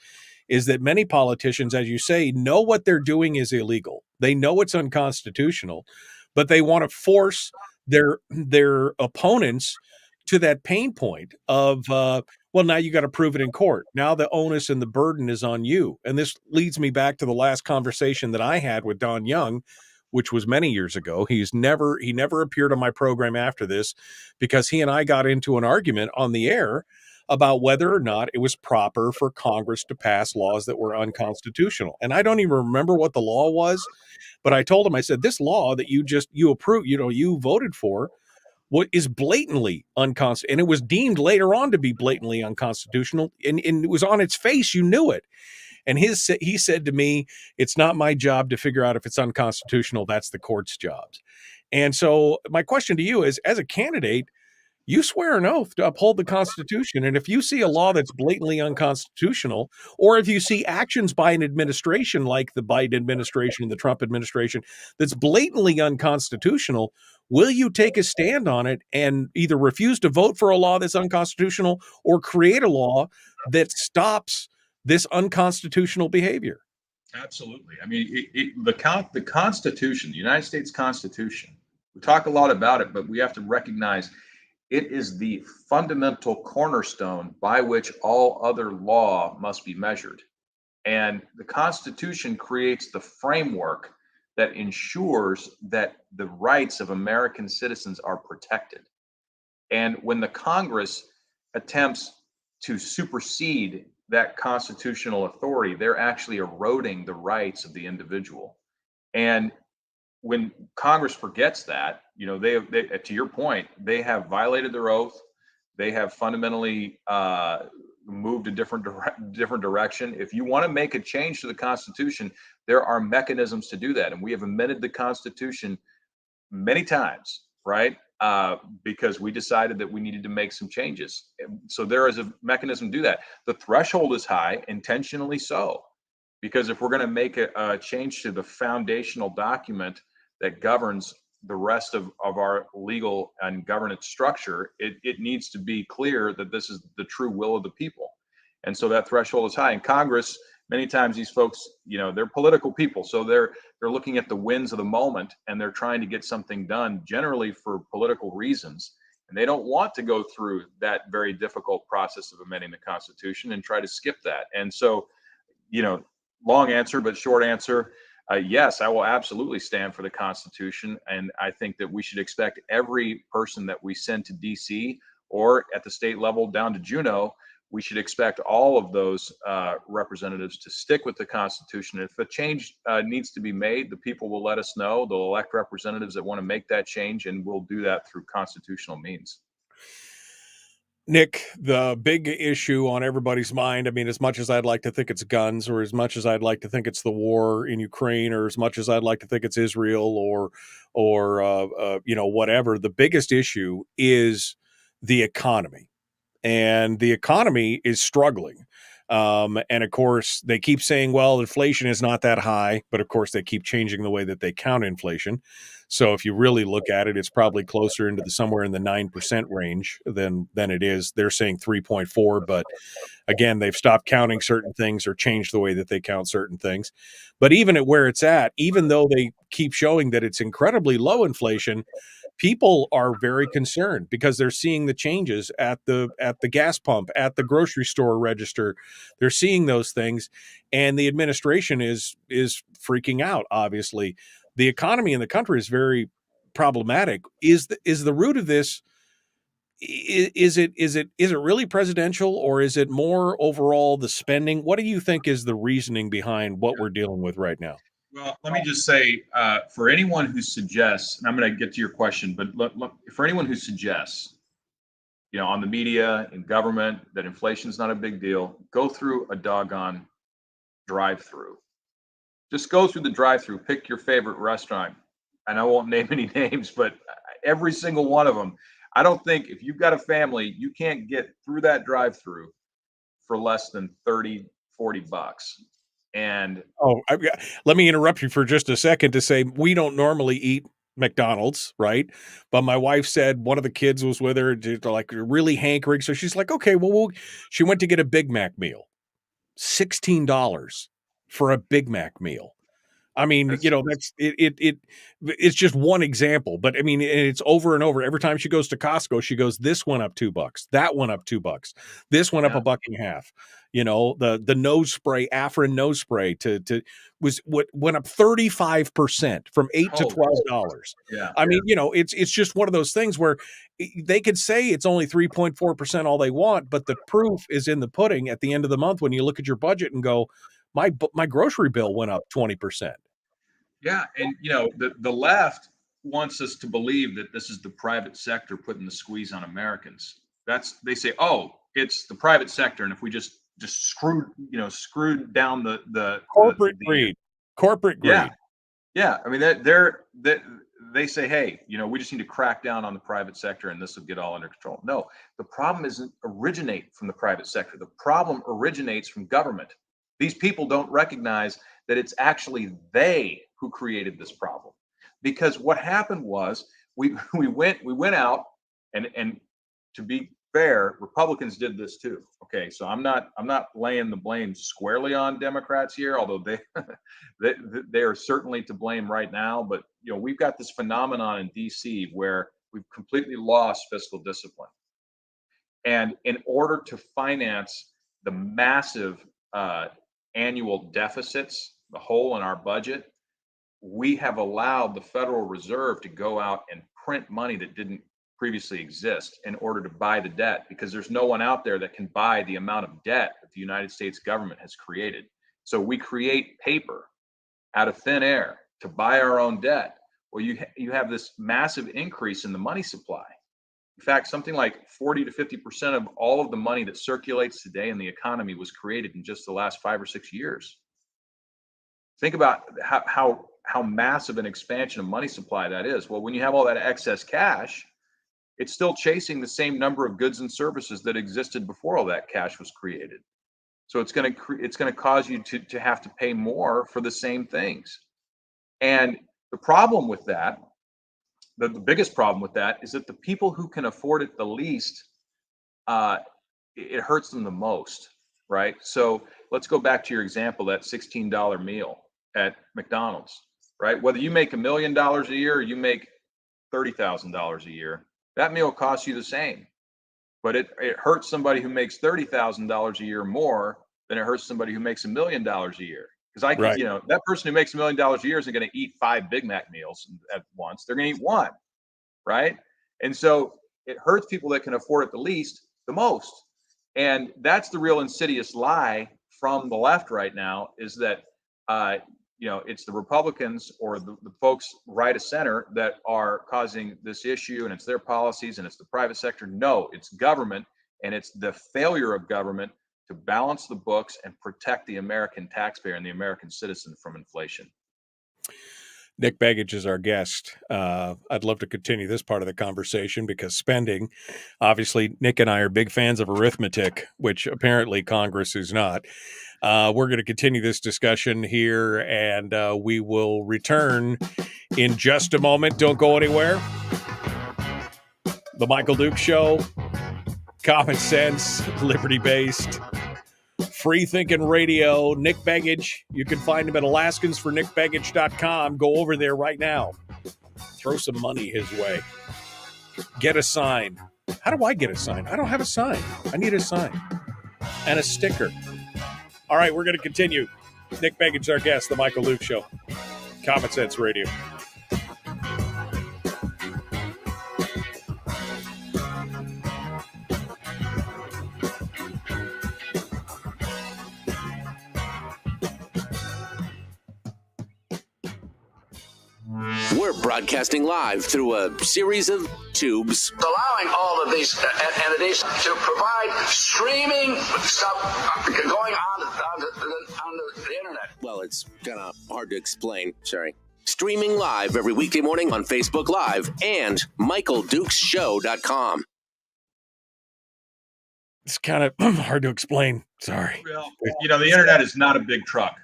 is that many politicians, as you say, know what they're doing is illegal. They know it's unconstitutional, but they want to force their opponents to that pain point of, well, now you got to prove it in court. Now the onus and the burden is on you. And this leads me back to the last conversation that I had with Don Young, which was many years ago. He never appeared on my program after this because he and I got into an argument on the air about whether or not it was proper for Congress to pass laws that were unconstitutional. And I don't even remember what the law was, but I told him, I said, this law that you approved, you voted for, what is blatantly unconstitutional. And it was deemed later on to be blatantly unconstitutional. And it was on its face. You knew it. And he said to me, it's not my job to figure out if it's unconstitutional. That's the court's job. And so my question to you is, as a candidate, you swear an oath to uphold the Constitution. And if you see a law that's blatantly unconstitutional, or if you see actions by an administration like the Biden administration and the Trump administration that's blatantly unconstitutional, will you take a stand on it and either refuse to vote for a law that's unconstitutional or create a law that stops this unconstitutional behavior? Absolutely. I mean, the Constitution, the United States Constitution, we talk a lot about it, but we have to recognize it is the fundamental cornerstone by which all other law must be measured. And the Constitution creates the framework that ensures that the rights of American citizens are protected. And when the Congress attempts to supersede that constitutional authority, they're actually eroding the rights of the individual. And when Congress forgets that, they to your point, they have violated their oath. They have fundamentally moved a different direction. If you want to make a change to the Constitution, there are mechanisms to do that, and we have amended the Constitution many times, right? Because we decided that we needed to make some changes. So there is a mechanism to do that. The threshold is high, intentionally so, because if we're going to make a change to the foundational document that governs the rest of our legal and governance structure, it needs to be clear that this is the true will of the people. And so that threshold is high. In Congress, many times these folks, they're political people. So they're looking at the winds of the moment, and they're trying to get something done, generally for political reasons. And they don't want to go through that very difficult process of amending the Constitution and try to skip that. And so, long answer, but short answer, yes, I will absolutely stand for the Constitution. And I think that we should expect every person that we send to DC or at the state level down to Juneau, we should expect all of those representatives to stick with the Constitution. If a change needs to be made, the people will let us know. They'll elect representatives that want to make that change, and we'll do that through constitutional means. Nick, the big issue on everybody's mind, I mean, as much as I'd like to think it's guns, or as much as I'd like to think it's the war in Ukraine, or as much as I'd like to think it's Israel or whatever, the biggest issue is the economy. And the economy is struggling. And of course, they keep saying, well, inflation is not that high, but of course, they keep changing the way that they count inflation. So if you really look at it, it's probably closer into somewhere in the 9% range than it is. They're saying 3.4, but again, they've stopped counting certain things or changed the way that they count certain things. But even at where it's at, even though they keep showing that it's incredibly low inflation, people are very concerned because they're seeing the changes at the gas pump, at the grocery store register. They're seeing those things, and the administration is freaking out. Obviously, the economy in the country is very problematic. Is the root of this? Is it really presidential, or is it more overall the spending? What do you think is the reasoning behind what we're dealing with right now? Well, let me just say, for anyone who suggests, and I'm going to get to your question, but look, for anyone who suggests, on the media and government that inflation is not a big deal, go through a doggone drive-through. Just go through the drive-through, pick your favorite restaurant, and I won't name any names, but every single one of them. I don't think if you've got a family, you can't get through that drive-through for less than 30, 40 bucks. And let me interrupt you for just a second to say we don't normally eat McDonald's, right? But my wife said one of the kids was with her, like really hankering. So she's like, okay, well, she went to get a Big Mac meal, $16 for a Big Mac meal. I mean, that's it's just one example, but I mean, it's over and over. Every time she goes to Costco, she goes, this went up $2, that went up $2, this went up $1.50. The nose spray, Afrin nose spray went up 35% from $8 to $12. Yeah. I mean, it's just one of those things where they could say it's only 3.4% all they want, but the proof is in the pudding at the end of the month when you look at your budget and go, my grocery bill went up 20%. Yeah, and the left wants us to believe that this is the private sector putting the squeeze on Americans. They say, oh, it's the private sector, and if we just screwed down the corporate greed. Yeah. I mean, they say, hey, we just need to crack down on the private sector, and this will get all under control. No, the problem doesn't originate from the private sector. The problem originates from government. These people don't recognize that it's actually they who created this problem, because what happened was we went out and to be fair, Republicans did this too. Okay, so I'm not laying the blame squarely on Democrats here, although they are certainly to blame right now. But we've got this phenomenon in DC where we've completely lost fiscal discipline, and in order to finance the massive annual deficits, the hole in our budget, we have allowed the Federal Reserve to go out and print money that didn't previously exist in order to buy the debt, because there's no one out there that can buy the amount of debt that the United States government has created. So we create paper out of thin air to buy our own debt. Well, you have this massive increase in the money supply. In fact, something like 40 to 50% of all of the money that circulates today in the economy was created in just the last 5 or 6 years. Think about how massive an expansion of money supply that is. Well, when you have all that excess cash, it's still chasing the same number of goods and services that existed before all that cash was created. So it's going to cause you to have to pay more for the same things. And the problem with that, the biggest problem with that, is that the people who can afford it the least, it hurts them the most, right? So let's go back to your example, that $16 meal at McDonald's, right? Whether you make $1 million a year or you make $30,000 a year, that meal costs you the same. But it hurts somebody who makes $30,000 a year more than it hurts somebody who makes $1 million a year. Because that person who makes $1 million a year isn't going to eat 5 Big Mac meals at once. They're going to eat one, right? And so it hurts people that can afford it the least, the most. And that's the real insidious lie from the left right now, is that it's the Republicans or the folks right of center that are causing this issue, and it's their policies and it's the private sector. No, it's government. And it's the failure of government to balance the books and protect the American taxpayer and the American citizen from inflation. Nick Begich is our guest. I'd love to continue this part of the conversation because spending, obviously, Nick and I are big fans of arithmetic, which apparently Congress is not. We're going to continue this discussion here, and we will return in just a moment. Don't go anywhere. The Michael Duke Show, common sense, liberty-based, free-thinking radio. Nick Begich. You can find him at alaskansfornickbegich.com. Go over there right now. Throw some money his way. Get a sign. How do I get a sign? I don't have a sign. I need a sign. And a sticker. All right, we're going to continue. Nick Begich, our guest, The Michael Duke Show. Common Sense Radio. We're broadcasting live through a series of tubes. Allowing all of these entities to provide streaming stuff going on the internet. Well, it's kind of hard to explain. Sorry. Streaming live every weekday morning on Facebook Live and MichaelDukesShow.com. It's kind of hard to explain. Sorry. Well, the internet is not a big truck.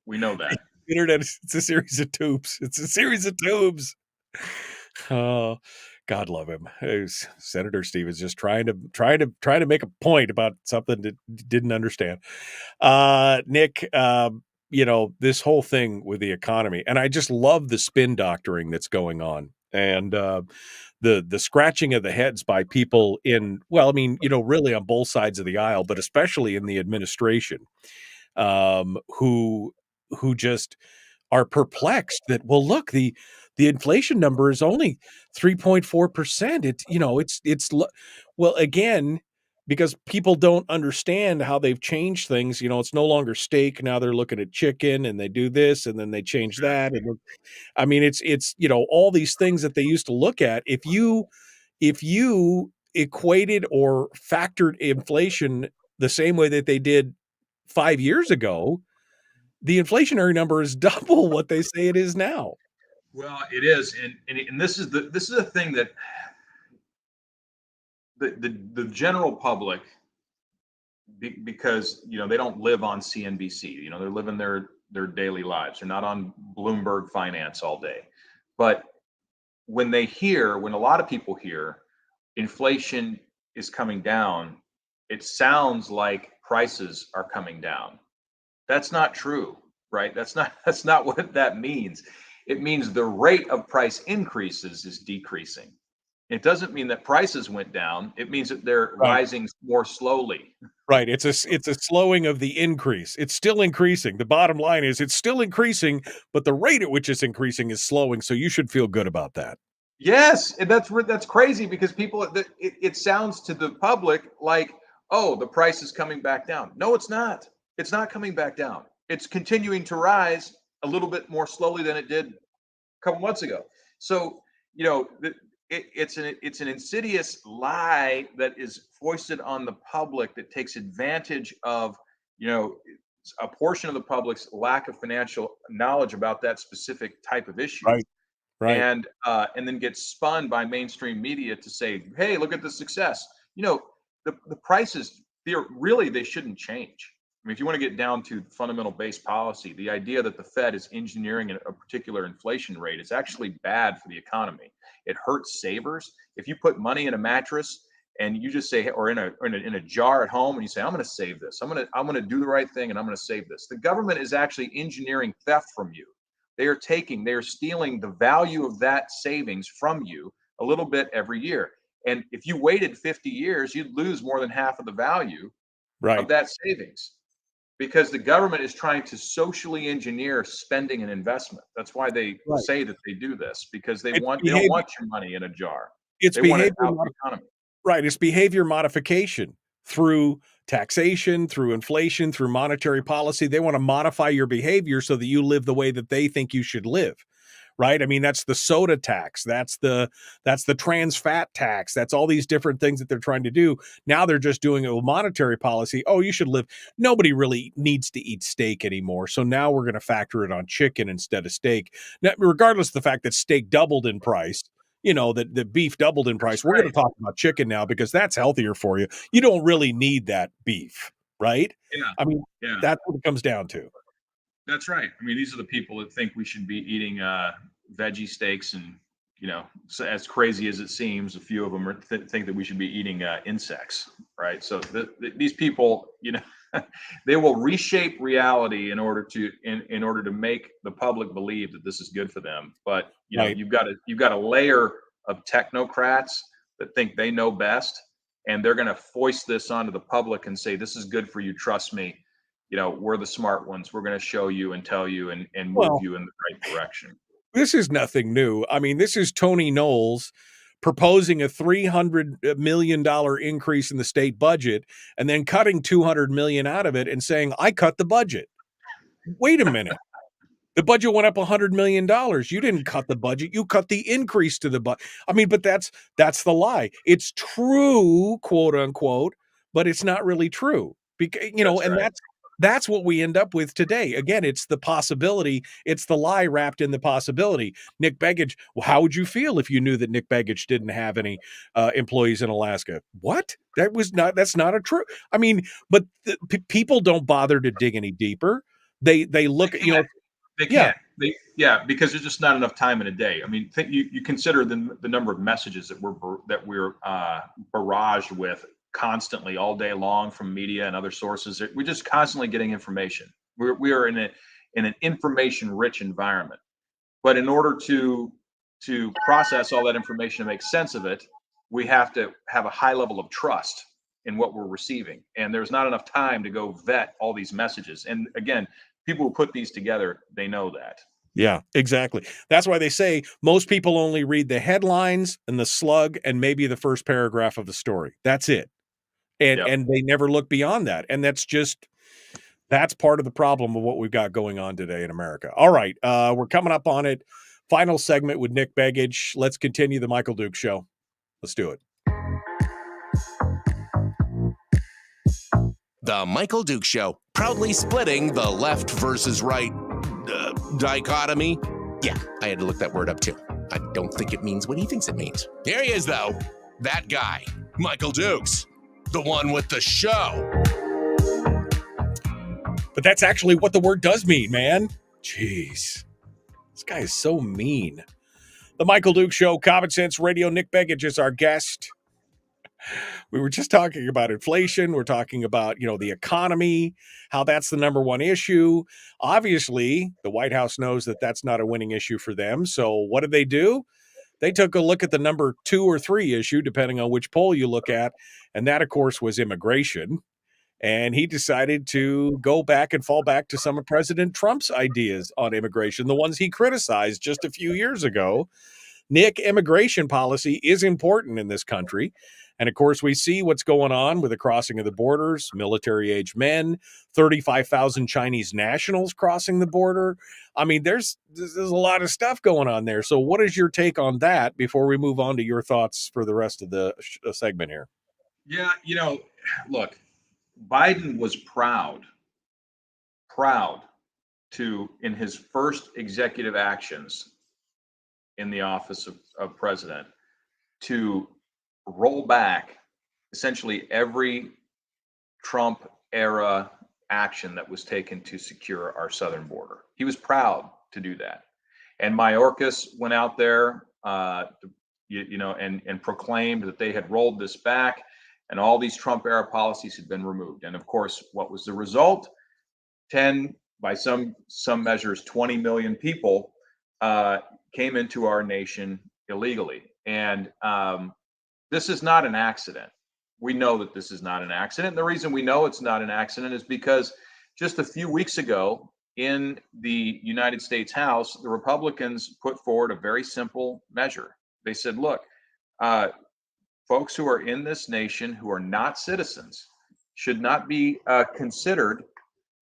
We know that. Internet, it's a series of tubes. It's a series of tubes. Oh, God love him. Senator Steve is just trying to make a point about something that didn't understand. Nick, this whole thing with the economy, and I just love the spin doctoring that's going on, and the scratching of the heads by people really on both sides of the aisle, but especially in the administration, who just are perplexed that, well, look, the inflation number is only 3.4%. Well, again, because people don't understand how they've changed things. It's no longer steak. Now they're looking at chicken, and they do this and then they change that. And it's all these things that they used to look at. If you equated or factored inflation the same way that they did 5 years ago, the inflationary number is double what they say it is now. Well, it is, and this is the thing that the general public, because they don't live on CNBC, they're living their daily lives. They're not on Bloomberg Finance all day. But when a lot of people hear inflation is coming down, it sounds like prices are coming down. That's not true, right? That's not what that means. It means the rate of price increases is decreasing. It doesn't mean that prices went down. It means that they're rising more slowly. Right. It's a slowing of the increase. It's still increasing. The bottom line is it's still increasing, but the rate at which it's increasing is slowing. So you should feel good about that. Yes, and that's crazy because it sounds to the public like, oh, the price is coming back down. No, it's not. It's not coming back down. It's continuing to rise a little bit more slowly than it did a couple months ago. So, it's an insidious lie that is foisted on the public that takes advantage of, a portion of the public's lack of financial knowledge about that specific type of issue. Right. And then gets spun by mainstream media to say, hey, look at the success. The prices, they shouldn't change. I mean, if you want to get down to fundamental base policy, the idea that the Fed is engineering a particular inflation rate is actually bad for the economy. It hurts savers. If you put money in a mattress and you just say, or in a jar at home, and you say, I'm going to save this. I'm going to do the right thing, and I'm going to save this. The government is actually engineering theft from you. They are stealing the value of that savings from you a little bit every year. And if you waited 50 years, you'd lose more than half of the value of that savings. Because the government is trying to socially engineer spending and investment. That's why they say that they do this, because they don't want your money in a jar. It's they want it out of the economy. Right. It's behavior modification through taxation, through inflation, through monetary policy. They want to modify your behavior so that you live the way that they think you should live. right? I mean, that's the soda tax, that's the trans fat tax, that's all these different things that they're trying to do. Now they're just doing a monetary policy. Oh, you should live. Nobody really needs to eat steak anymore, so now we're going to factor it on chicken instead of steak. Now, regardless of the fact that steak doubled in price, that the beef doubled in price. We're going to talk about chicken now because that's healthier for you. You don't really need that beef, right? Yeah. I mean, Yeah. that's what it comes down to. That's right. I mean, these are the people that think we should be eating veggie steaks, and so as crazy as it seems, a few of them think that we should be eating insects, right? So these people, they will reshape reality in order to make the public believe that this is good for them. But Right. you've got a layer of technocrats that think they know best, and they're going to foist this onto the public and say, "This is good for you. Trust me. We're the smart ones. We're going to show you and tell you and move you in the right direction." This is nothing new. I mean, this is Tony Knowles proposing a $300 million increase in the state budget and then cutting $200 million out of it and saying, I cut the budget. Wait a minute. The budget went up $100 million. You didn't cut the budget. You cut the increase to the budget. I mean, but that's the lie. It's true, quote unquote, but it's not really true. Because, and right. that's what we end up with today. Again, it's the possibility. It's the lie wrapped in the possibility. Nick Begich, well, how would you feel if you knew that Nick Begich didn't have any employees in Alaska? What? That's not a true. I mean, but people don't bother to dig any deeper. They look at, They can't. Because there's just not enough time in a day. I mean, you consider the number of messages that we're barraged with constantly all day long from media and other sources. We're just constantly getting information. We are in an information-rich environment. But in order to process all that information and make sense of it, we have to have a high level of trust in what we're receiving. And there's not enough time to go vet all these messages. And again, people who put these together, they know that. Yeah, exactly. That's why they say most people only read the headlines and the slug and maybe the first paragraph of the story. That's it. And they never look beyond that. And that's part of the problem of what we've got going on today in America. All right. We're coming up on it. Final segment with Nick Begich. Let's continue the Michael Duke Show. Let's do it. The Michael Duke Show, proudly splitting the left versus right dichotomy. Yeah, I had to look that word up too. I don't think it means what he thinks it means. Here he is, though. That guy, Michael Dukes, the one with the show. But that's actually what the word does mean, man. Jeez. This guy is so mean. The Michael Duke Show, Common Sense Radio. Nick Begich is our guest. We were just talking about inflation. We're talking about, the economy, how that's the number one issue. Obviously, the White House knows that that's not a winning issue for them. So what did they do? They took a look at the number 2 or 3 issue, depending on which poll you look at. And that, of course, was immigration. And he decided to go back and fall back to some of President Trump's ideas on immigration, the ones he criticized just a few years ago. Nick, immigration policy is important in this country. And of course, we see what's going on with the crossing of the borders, military-age men, 35,000 Chinese nationals crossing the border. I mean, there's a lot of stuff going on there. So what is your take on that before we move on to your thoughts for the rest of the segment here? Yeah, look, Biden was proud to, in his first executive actions in the office of president, to roll back essentially every Trump era action that was taken to secure our southern border. He was proud to do that. And Mayorkas went out there, and proclaimed that they had rolled this back and all these Trump era policies had been removed. And of course, what was the result? 10, by some measures, 20 million people came into our nation illegally. And this is not an accident. We know that this is not an accident. The reason we know it's not an accident is because just a few weeks ago in the United States House, the Republicans put forward a very simple measure. They said, look, folks who are in this nation who are not citizens should not be considered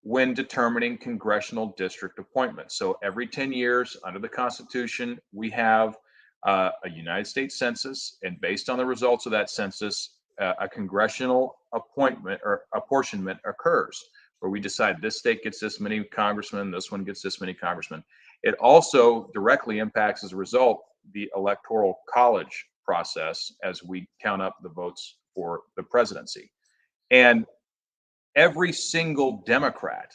when determining congressional district appointments. So every 10 years under the Constitution, we have a United States Census, and based on the results of that census, a congressional appointment or apportionment occurs, where we decide this state gets this many congressmen, this one gets this many congressmen. It also directly impacts, as a result, the electoral college process as we count up the votes for the presidency. And every single Democrat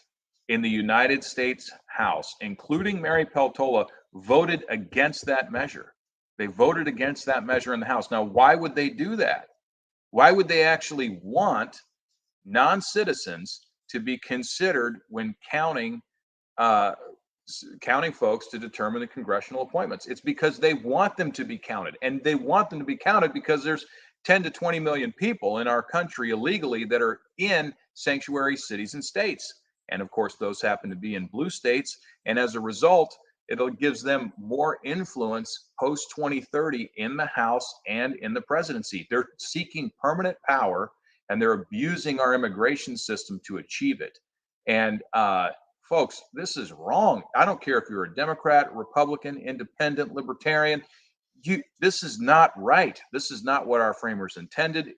in the United States House, including Mary Peltola, voted against that measure. They voted against that measure in the House. Now, why would they do that? Why would they actually want non-citizens to be considered when counting folks to determine the congressional appointments? It's because they want them to be counted, and they want them to be counted because there's 10 to 20 million people in our country illegally that are in sanctuary cities and states. And of course, those happen to be in blue states. And as a result, it gives them more influence post 2030 in the House and in the presidency. They're seeking permanent power, and they're abusing our immigration system to achieve it. And folks, this is wrong. I don't care if you're a Democrat, Republican, Independent, Libertarian. This is not right. This is not what our framers intended.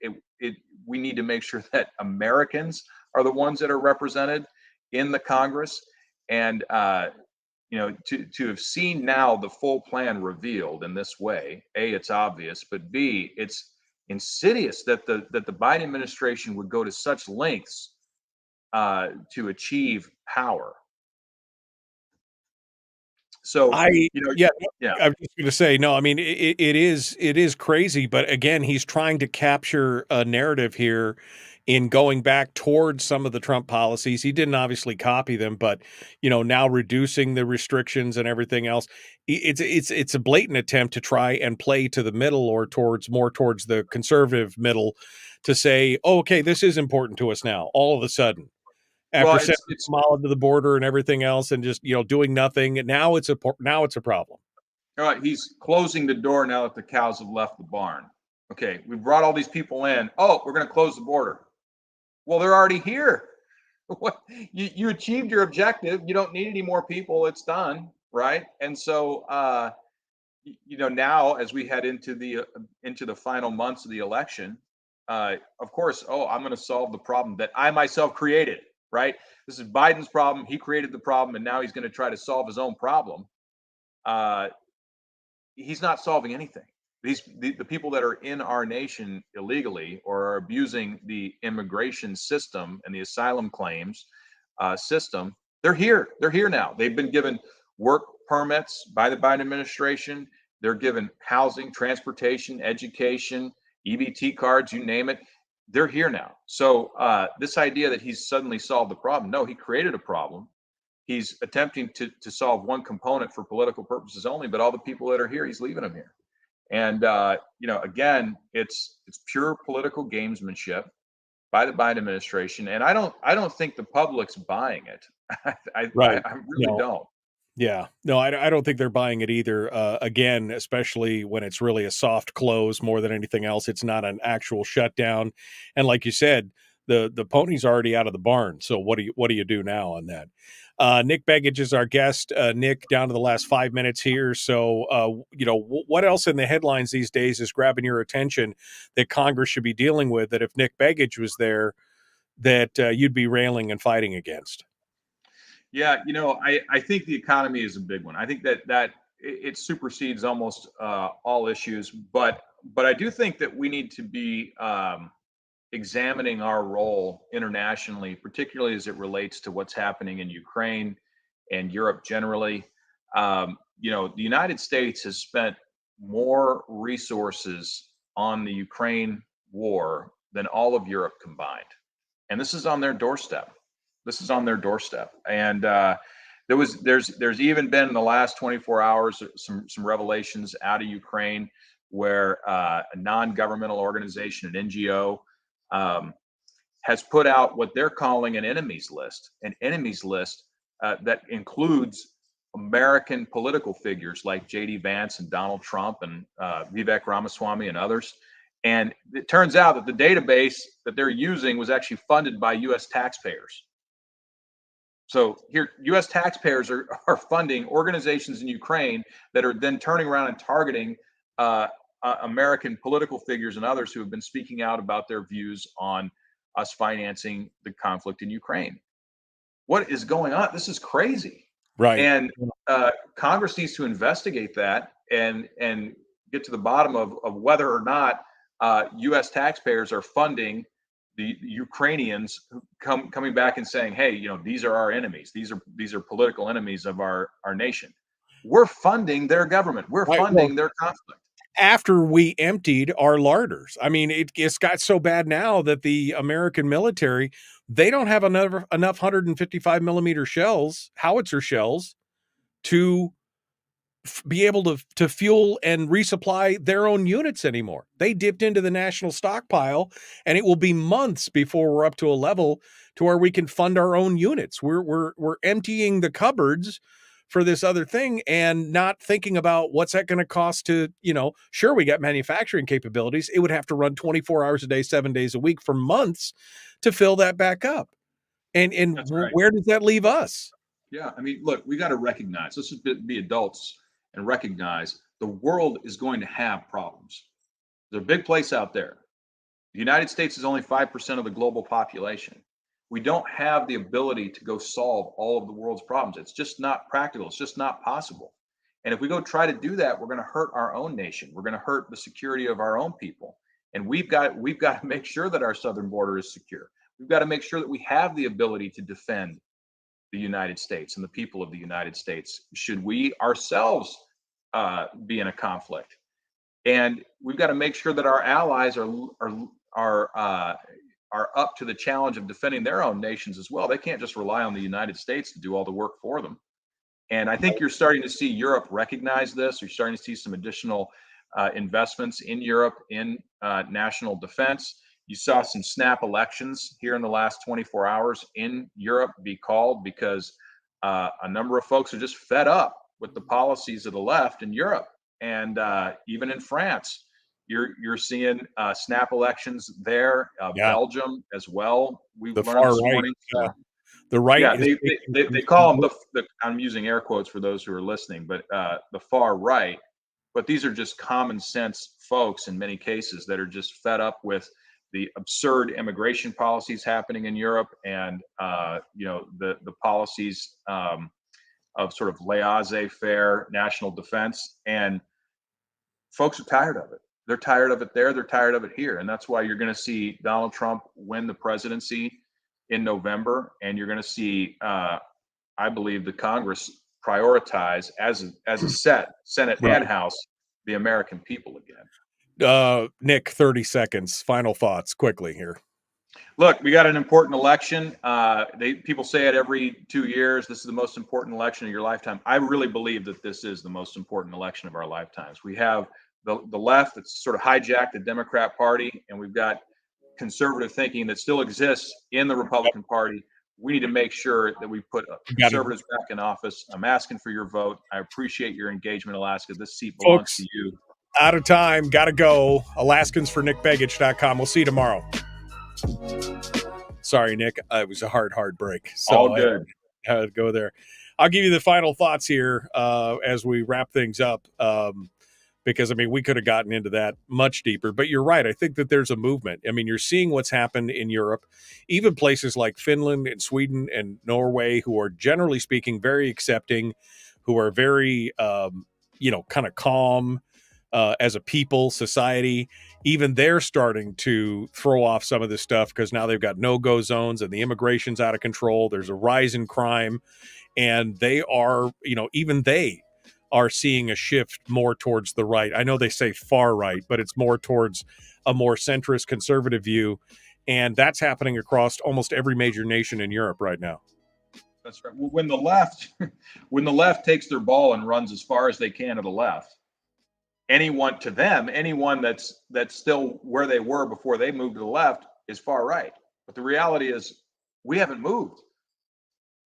We need to make sure that Americans are the ones that are represented in the Congress. And to have seen now the full plan revealed in this way, A, it's obvious, but B, it's insidious that the Biden administration would go to such lengths to achieve power. So I was just going to say, no, I mean, it is crazy, but again, he's trying to capture a narrative here in going back towards some of the Trump policies. He didn't obviously copy them, but now reducing the restrictions and everything else. It's a blatant attempt to try and play to the middle or towards the conservative middle to say, oh, okay, this is important to us now, all of a sudden. After sending Kamala to the border and everything else, and just doing nothing, now it's a problem. All right, he's closing the door now that the cows have left the barn. Okay, we brought all these people in. Oh, we're going to close the border. Well, they're already here. What you achieved your objective. You don't need any more people. It's done, right? And so, now as we head into the final months of the election, of course, I'm going to solve the problem that I myself created. Right? This is Biden's problem. He created the problem, and now he's going to try to solve his own problem. He's not solving anything. The people that are in our nation illegally or are abusing the immigration system and the asylum claims system, they're here. They're here now. They've been given work permits by the Biden administration. They're given housing, transportation, education, EBT cards, you name it. They're here now. So this idea that he's suddenly solved the problem, no, he created a problem. He's attempting to solve one component for political purposes only, but all the people that are here, he's leaving them here. And again, it's pure political gamesmanship by the Biden administration, and I don't think the public's buying it. I really don't. Yeah, no, I don't think they're buying it either. Again, especially when it's really a soft close more than anything else. It's not an actual shutdown. And like you said, the pony's already out of the barn. So what do you do now on that? Nick Begich is our guest. Nick, down to the last 5 minutes here. So, what else in the headlines these days is grabbing your attention that Congress should be dealing with, that if Nick Begich was there, that you'd be railing and fighting against? Yeah, I think the economy is a big one. I think that it supersedes almost all issues, but I do think that we need to be examining our role internationally, particularly as it relates to what's happening in Ukraine and Europe generally. The United States has spent more resources on the Ukraine war than all of Europe combined, and this is on their doorstep. And there's even been in the last 24 hours some revelations out of Ukraine where a non-governmental organization, an NGO, has put out what they're calling an enemies list that includes American political figures like J.D. Vance and Donald Trump and Vivek Ramaswamy and others. And it turns out that the database that they're using was actually funded by U.S. taxpayers. So here, U.S. taxpayers are funding organizations in Ukraine that are then turning around and targeting American political figures and others who have been speaking out about their views on us financing the conflict in Ukraine. What is going on? This is crazy. Right. And Congress needs to investigate that and get to the bottom of whether or not U.S. taxpayers are funding the Ukrainians coming back and saying, "Hey, these are our enemies. These are political enemies of our nation." We're funding their government. We're funding their conflict. After we emptied our larders. I mean, it's got so bad now that the American military, they don't have enough 155 millimeter shells, howitzer shells, to be able to fuel and resupply their own units anymore. They dipped into the national stockpile, and it will be months before we're up to a level to where we can fund our own units. We're emptying the cupboards for this other thing and not thinking about what's that going to cost to, sure, we got manufacturing capabilities. It would have to run 24 hours a day, 7 days a week for months to fill that back up. And right. Where does that leave us? Yeah, I mean, look, we got to recognize, let's just be adults and recognize the world is going to have problems. There's a big place out there. The United States is only 5% of the global population. We don't have the ability to go solve all of the world's problems. It's just not practical. It's just not possible. And if we go try to do that, we're going to hurt our own nation. We're going to hurt the security of our own people. And we've got to make sure that our southern border is secure. We've got to make sure that we have the ability to defend the United States and the people of the United States should we ourselves be in a conflict. And we've got to make sure that our allies are up to the challenge of defending their own nations as well. They can't just rely on the United States to do all the work for them. And I think you're starting to see Europe recognize this. You're starting to see some additional investments in Europe in national defense. You saw some snap elections here in the last 24 hours in Europe be called because a number of folks are just fed up with the policies of the left in Europe. And even in France, you're seeing snap elections there, Belgium as well. We learned this morning. The right. Yeah, they call them I'm using air quotes for those who are listening, but the far right. But these are just common sense folks in many cases that are just fed up with the absurd immigration policies happening in Europe and the policies of sort of laissez-faire national defense. And folks are tired of it. They're tired of it there. They're tired of it here. And that's why you're going to see Donald Trump win the presidency in November. And you're going to see, I believe, the Congress prioritize as a Senate and House, the American people again. Nick, 30 seconds. Final thoughts quickly here. Look, we got an important election. People say it every 2 years. This is the most important election of your lifetime. I really believe that this is the most important election of our lifetimes. We have the left that's sort of hijacked the Democrat Party, and we've got conservative thinking that still exists in the Republican Party. We need to make sure that we put conservatives back in office. I'm asking for your vote. I appreciate your engagement, Alaska. This seat belongs to you. Out of time. Got to go. Alaskans4NickBegich.com. We'll see you tomorrow. Sorry, Nick. It was a hard break. So all good. I had to go there. I'll give you the final thoughts here as we wrap things up. Because, I mean, we could have gotten into that much deeper. But you're right. I think that there's a movement. I mean, you're seeing what's happened in Europe, even places like Finland and Sweden and Norway, who are generally speaking very accepting, who are very, kind of calm as a people, society. Even they're starting to throw off some of this stuff because now they've got no-go zones and the immigration's out of control. There's a rise in crime. And they are, even they are seeing a shift more towards the right. I know they say far right, but it's more towards a more centrist conservative view. And that's happening across almost every major nation in Europe right now. That's right. When the left takes their ball and runs as far as they can to the left, anyone that's still where they were before they moved to the left is far right. But the reality is we haven't moved.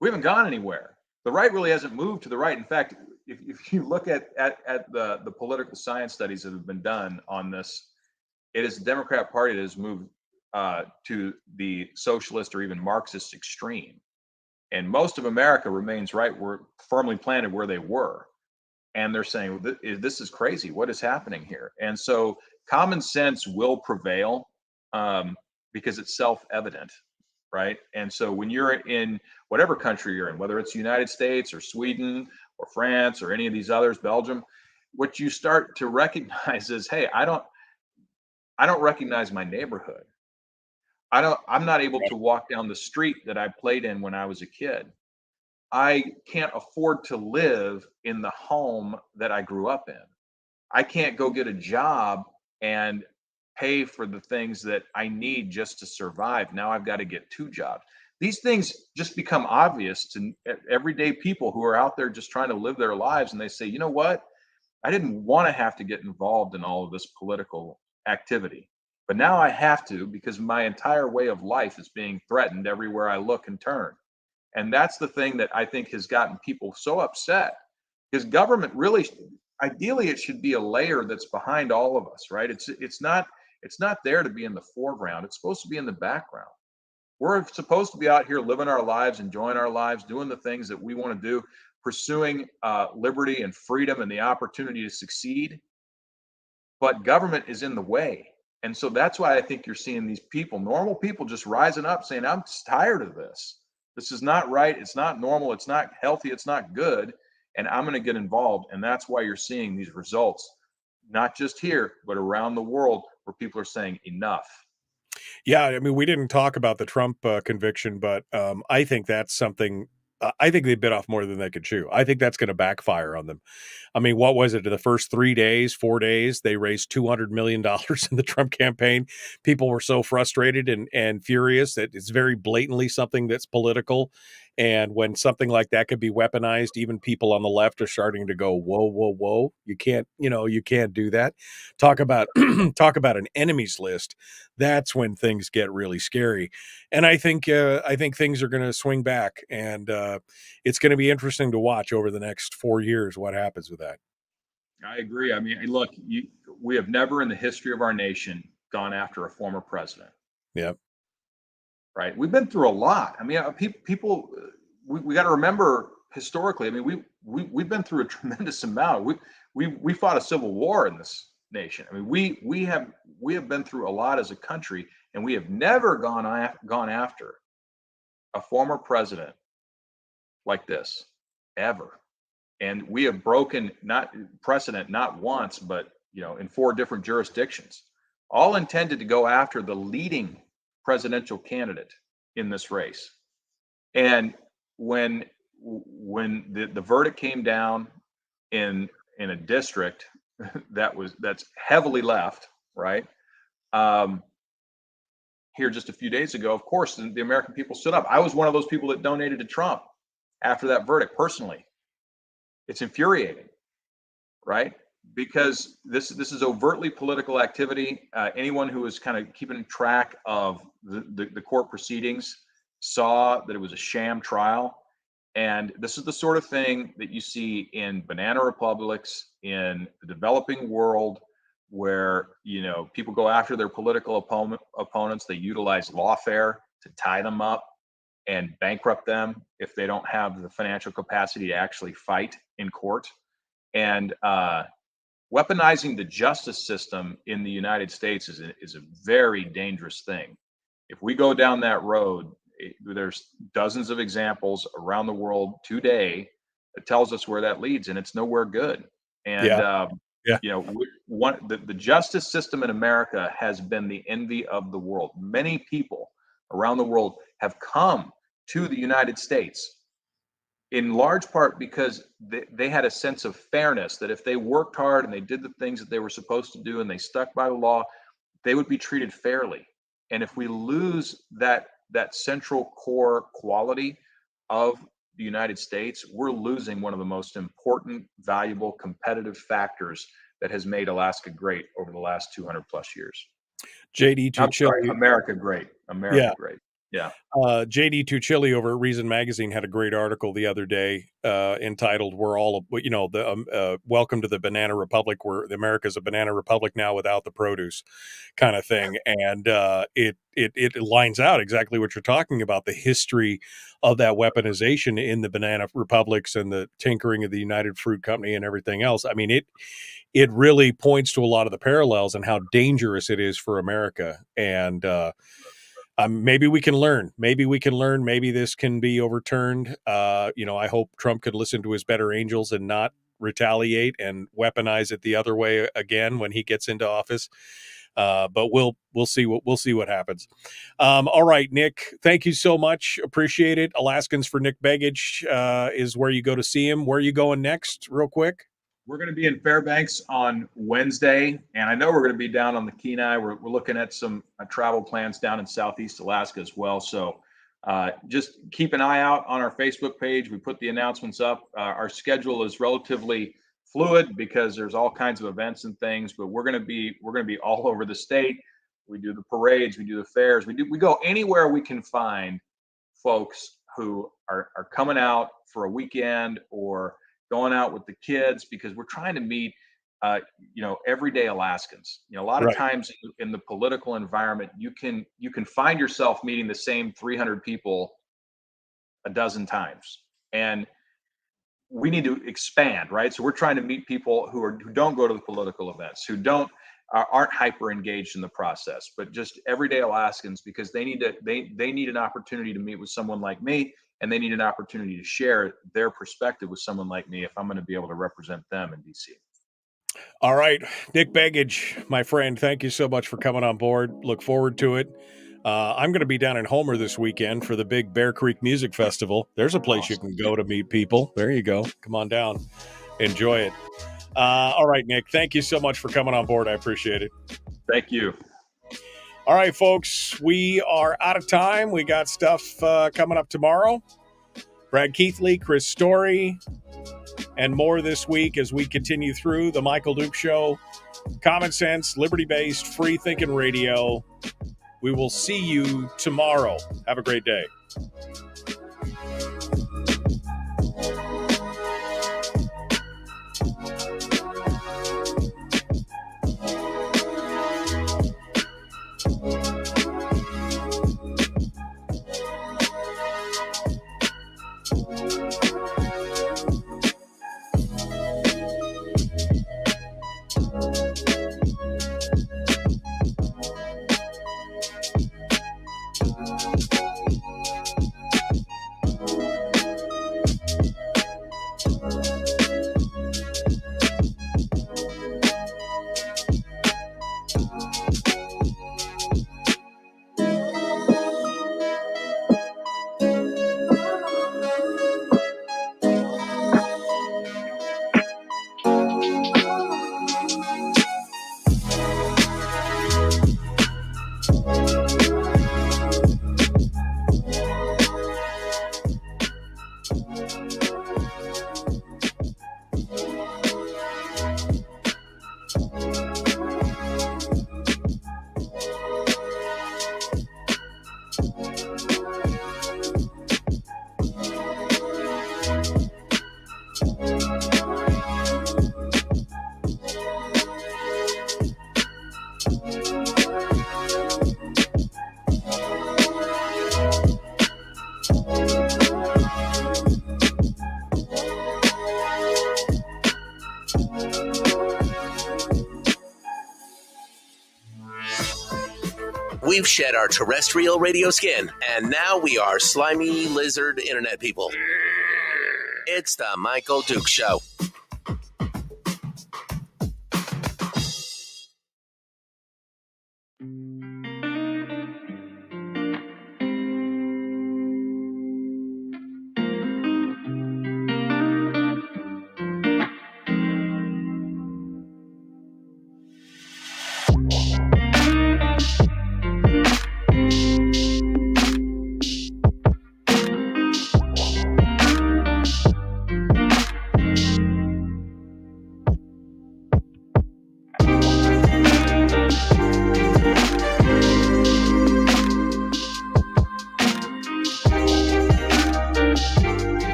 We haven't gone anywhere. The right really hasn't moved to the right. In fact, if you look at the political science studies that have been done on this, it is the Democrat Party that has moved to the socialist or even Marxist extreme. And most of America remains we're firmly planted where they were. And they're saying, this is crazy. What is happening here? And so common sense will prevail because it's self-evident, right? And so when you're in whatever country you're in, whether it's the United States or Sweden or France or any of these others, Belgium, what you start to recognize is, hey, I don't recognize my neighborhood. I'm not able to walk down the street that I played in when I was a kid. I can't afford to live in the home that I grew up in. I can't go get a job and pay for the things that I need just to survive. Now I've got to get 2 jobs. These things just become obvious to everyday people who are out there just trying to live their lives. And they say, you know what? I didn't want to have to get involved in all of this political activity, but now I have to because my entire way of life is being threatened everywhere I look and turn. And that's the thing that I think has gotten people so upset, because government really, ideally, it should be a layer that's behind all of us, right? It's not there to be in the foreground. It's supposed to be in the background. We're supposed to be out here living our lives, enjoying our lives, doing the things that we want to do, pursuing liberty and freedom and the opportunity to succeed. But government is in the way. And so that's why I think you're seeing these people, normal people, just rising up saying, I'm just tired of this. This is not right. It's not normal. It's not healthy. It's not good. And I'm going to get involved. And that's why you're seeing these results, not just here, but around the world, where people are saying enough. Yeah, I mean, we didn't talk about the Trump conviction, but I think that's something. I think they bit off more than they could chew. I think that's going to backfire on them. I mean, what was it? In the first 3 days, 4 days, they raised $200 million in the Trump campaign. People were so frustrated and furious that it's very blatantly something that's political. And when something like that could be weaponized, even people on the left are starting to go, whoa, whoa, whoa. You can't do that. Talk about an enemies list. That's when things get really scary. And I think things are going to swing back, and it's going to be interesting to watch over the next 4 years what happens with that. I agree. I mean, look, we have never in the history of our nation gone after a former president. Yep. Right. We've been through a lot. I mean, people, we got to remember historically. I mean, we've been through a tremendous amount. We fought a civil war in this nation. I mean, we have been through a lot as a country, and we have never gone after a former president like this ever. And we have broken not precedent not once, but in 4 different jurisdictions, all intended to go after the leading presidential candidate in this race. And when the verdict came down in a district that's heavily left, right? Here just a few days ago, of course, the American people stood up. I was one of those people that donated to Trump after that verdict personally. It's infuriating, right? Because this is overtly political activity. Anyone who was kind of keeping track of the court proceedings saw that it was a sham trial. And this is the sort of thing that you see in banana republics in the developing world, where people go after their political opponents. They utilize lawfare to tie them up and bankrupt them if they don't have the financial capacity to actually fight in court. And weaponizing the justice system in the United States is a very dangerous thing. If we go down that road, there's dozens of examples around the world today that tells us where that leads, and it's nowhere good. And the justice system in America has been the envy of the world. Many people around the world have come to the United States, in large part because they had a sense of fairness, that if they worked hard and they did the things that they were supposed to do and they stuck by the law, they would be treated fairly. And if we lose that central core quality of the United States, we're losing one of the most important, valuable, competitive factors that has made Alaska great over the last 200 plus years. JD, America great. Great. Yeah. JD Tuchili over at Reason Magazine had a great article the other day entitled "We're all, welcome to the Banana Republic, where America's a banana republic now without the produce," kind of thing, and it lines out exactly what you're talking about, the history of that weaponization in the banana republics and the tinkering of the United Fruit Company and everything else. I mean, it really points to a lot of the parallels and how dangerous it is for America. And maybe we can learn. Maybe this can be overturned. I hope Trump could listen to his better angels and not retaliate and weaponize it the other way again when he gets into office. But we'll see what happens. All right, Nick, thank you so much. Appreciate it. Alaskans for Nick Begich is where you go to see him. Where are you going next, real quick? We're going to be in Fairbanks on Wednesday, and I know we're going to be down on the Kenai. We're looking at some travel plans down in Southeast Alaska as well. So just keep an eye out on our Facebook page. We put the announcements up. Our schedule is relatively fluid because there's all kinds of events and things, but we're going to be all over the state. We do the parades, we do the fairs, we go anywhere we can find folks who are coming out for a weekend or going out with the kids, because we're trying to meet everyday Alaskans. A lot of times in the political environment, you can find yourself meeting the same 300 people a dozen times, and we need to expand, right? So we're trying to meet people who don't go to the political events, who aren't hyper engaged in the process, but just everyday Alaskans, because they need an opportunity to meet with someone like me, and they need an opportunity to share their perspective with someone like me if I'm going to be able to represent them in DC. All right, Nick Begich, my friend, thank you so much for coming on board. Look forward to it. I'm going to be down in Homer this weekend for the big Bear Creek Music Festival. There's a place you can go to meet people. There you go. Come on down. Enjoy it. All right, Nick, thank you so much for coming on board. I appreciate it. Thank you. All right, folks, we are out of time. We got stuff coming up tomorrow. Brad Keithley, Chris Story, and more this week as we continue through the Michael Duke Show. Common sense, liberty-based, free-thinking radio. We will see you tomorrow. Have a great day. We've shed our terrestrial radio skin, and now we are slimy lizard internet people. It's the Michael Duke Show.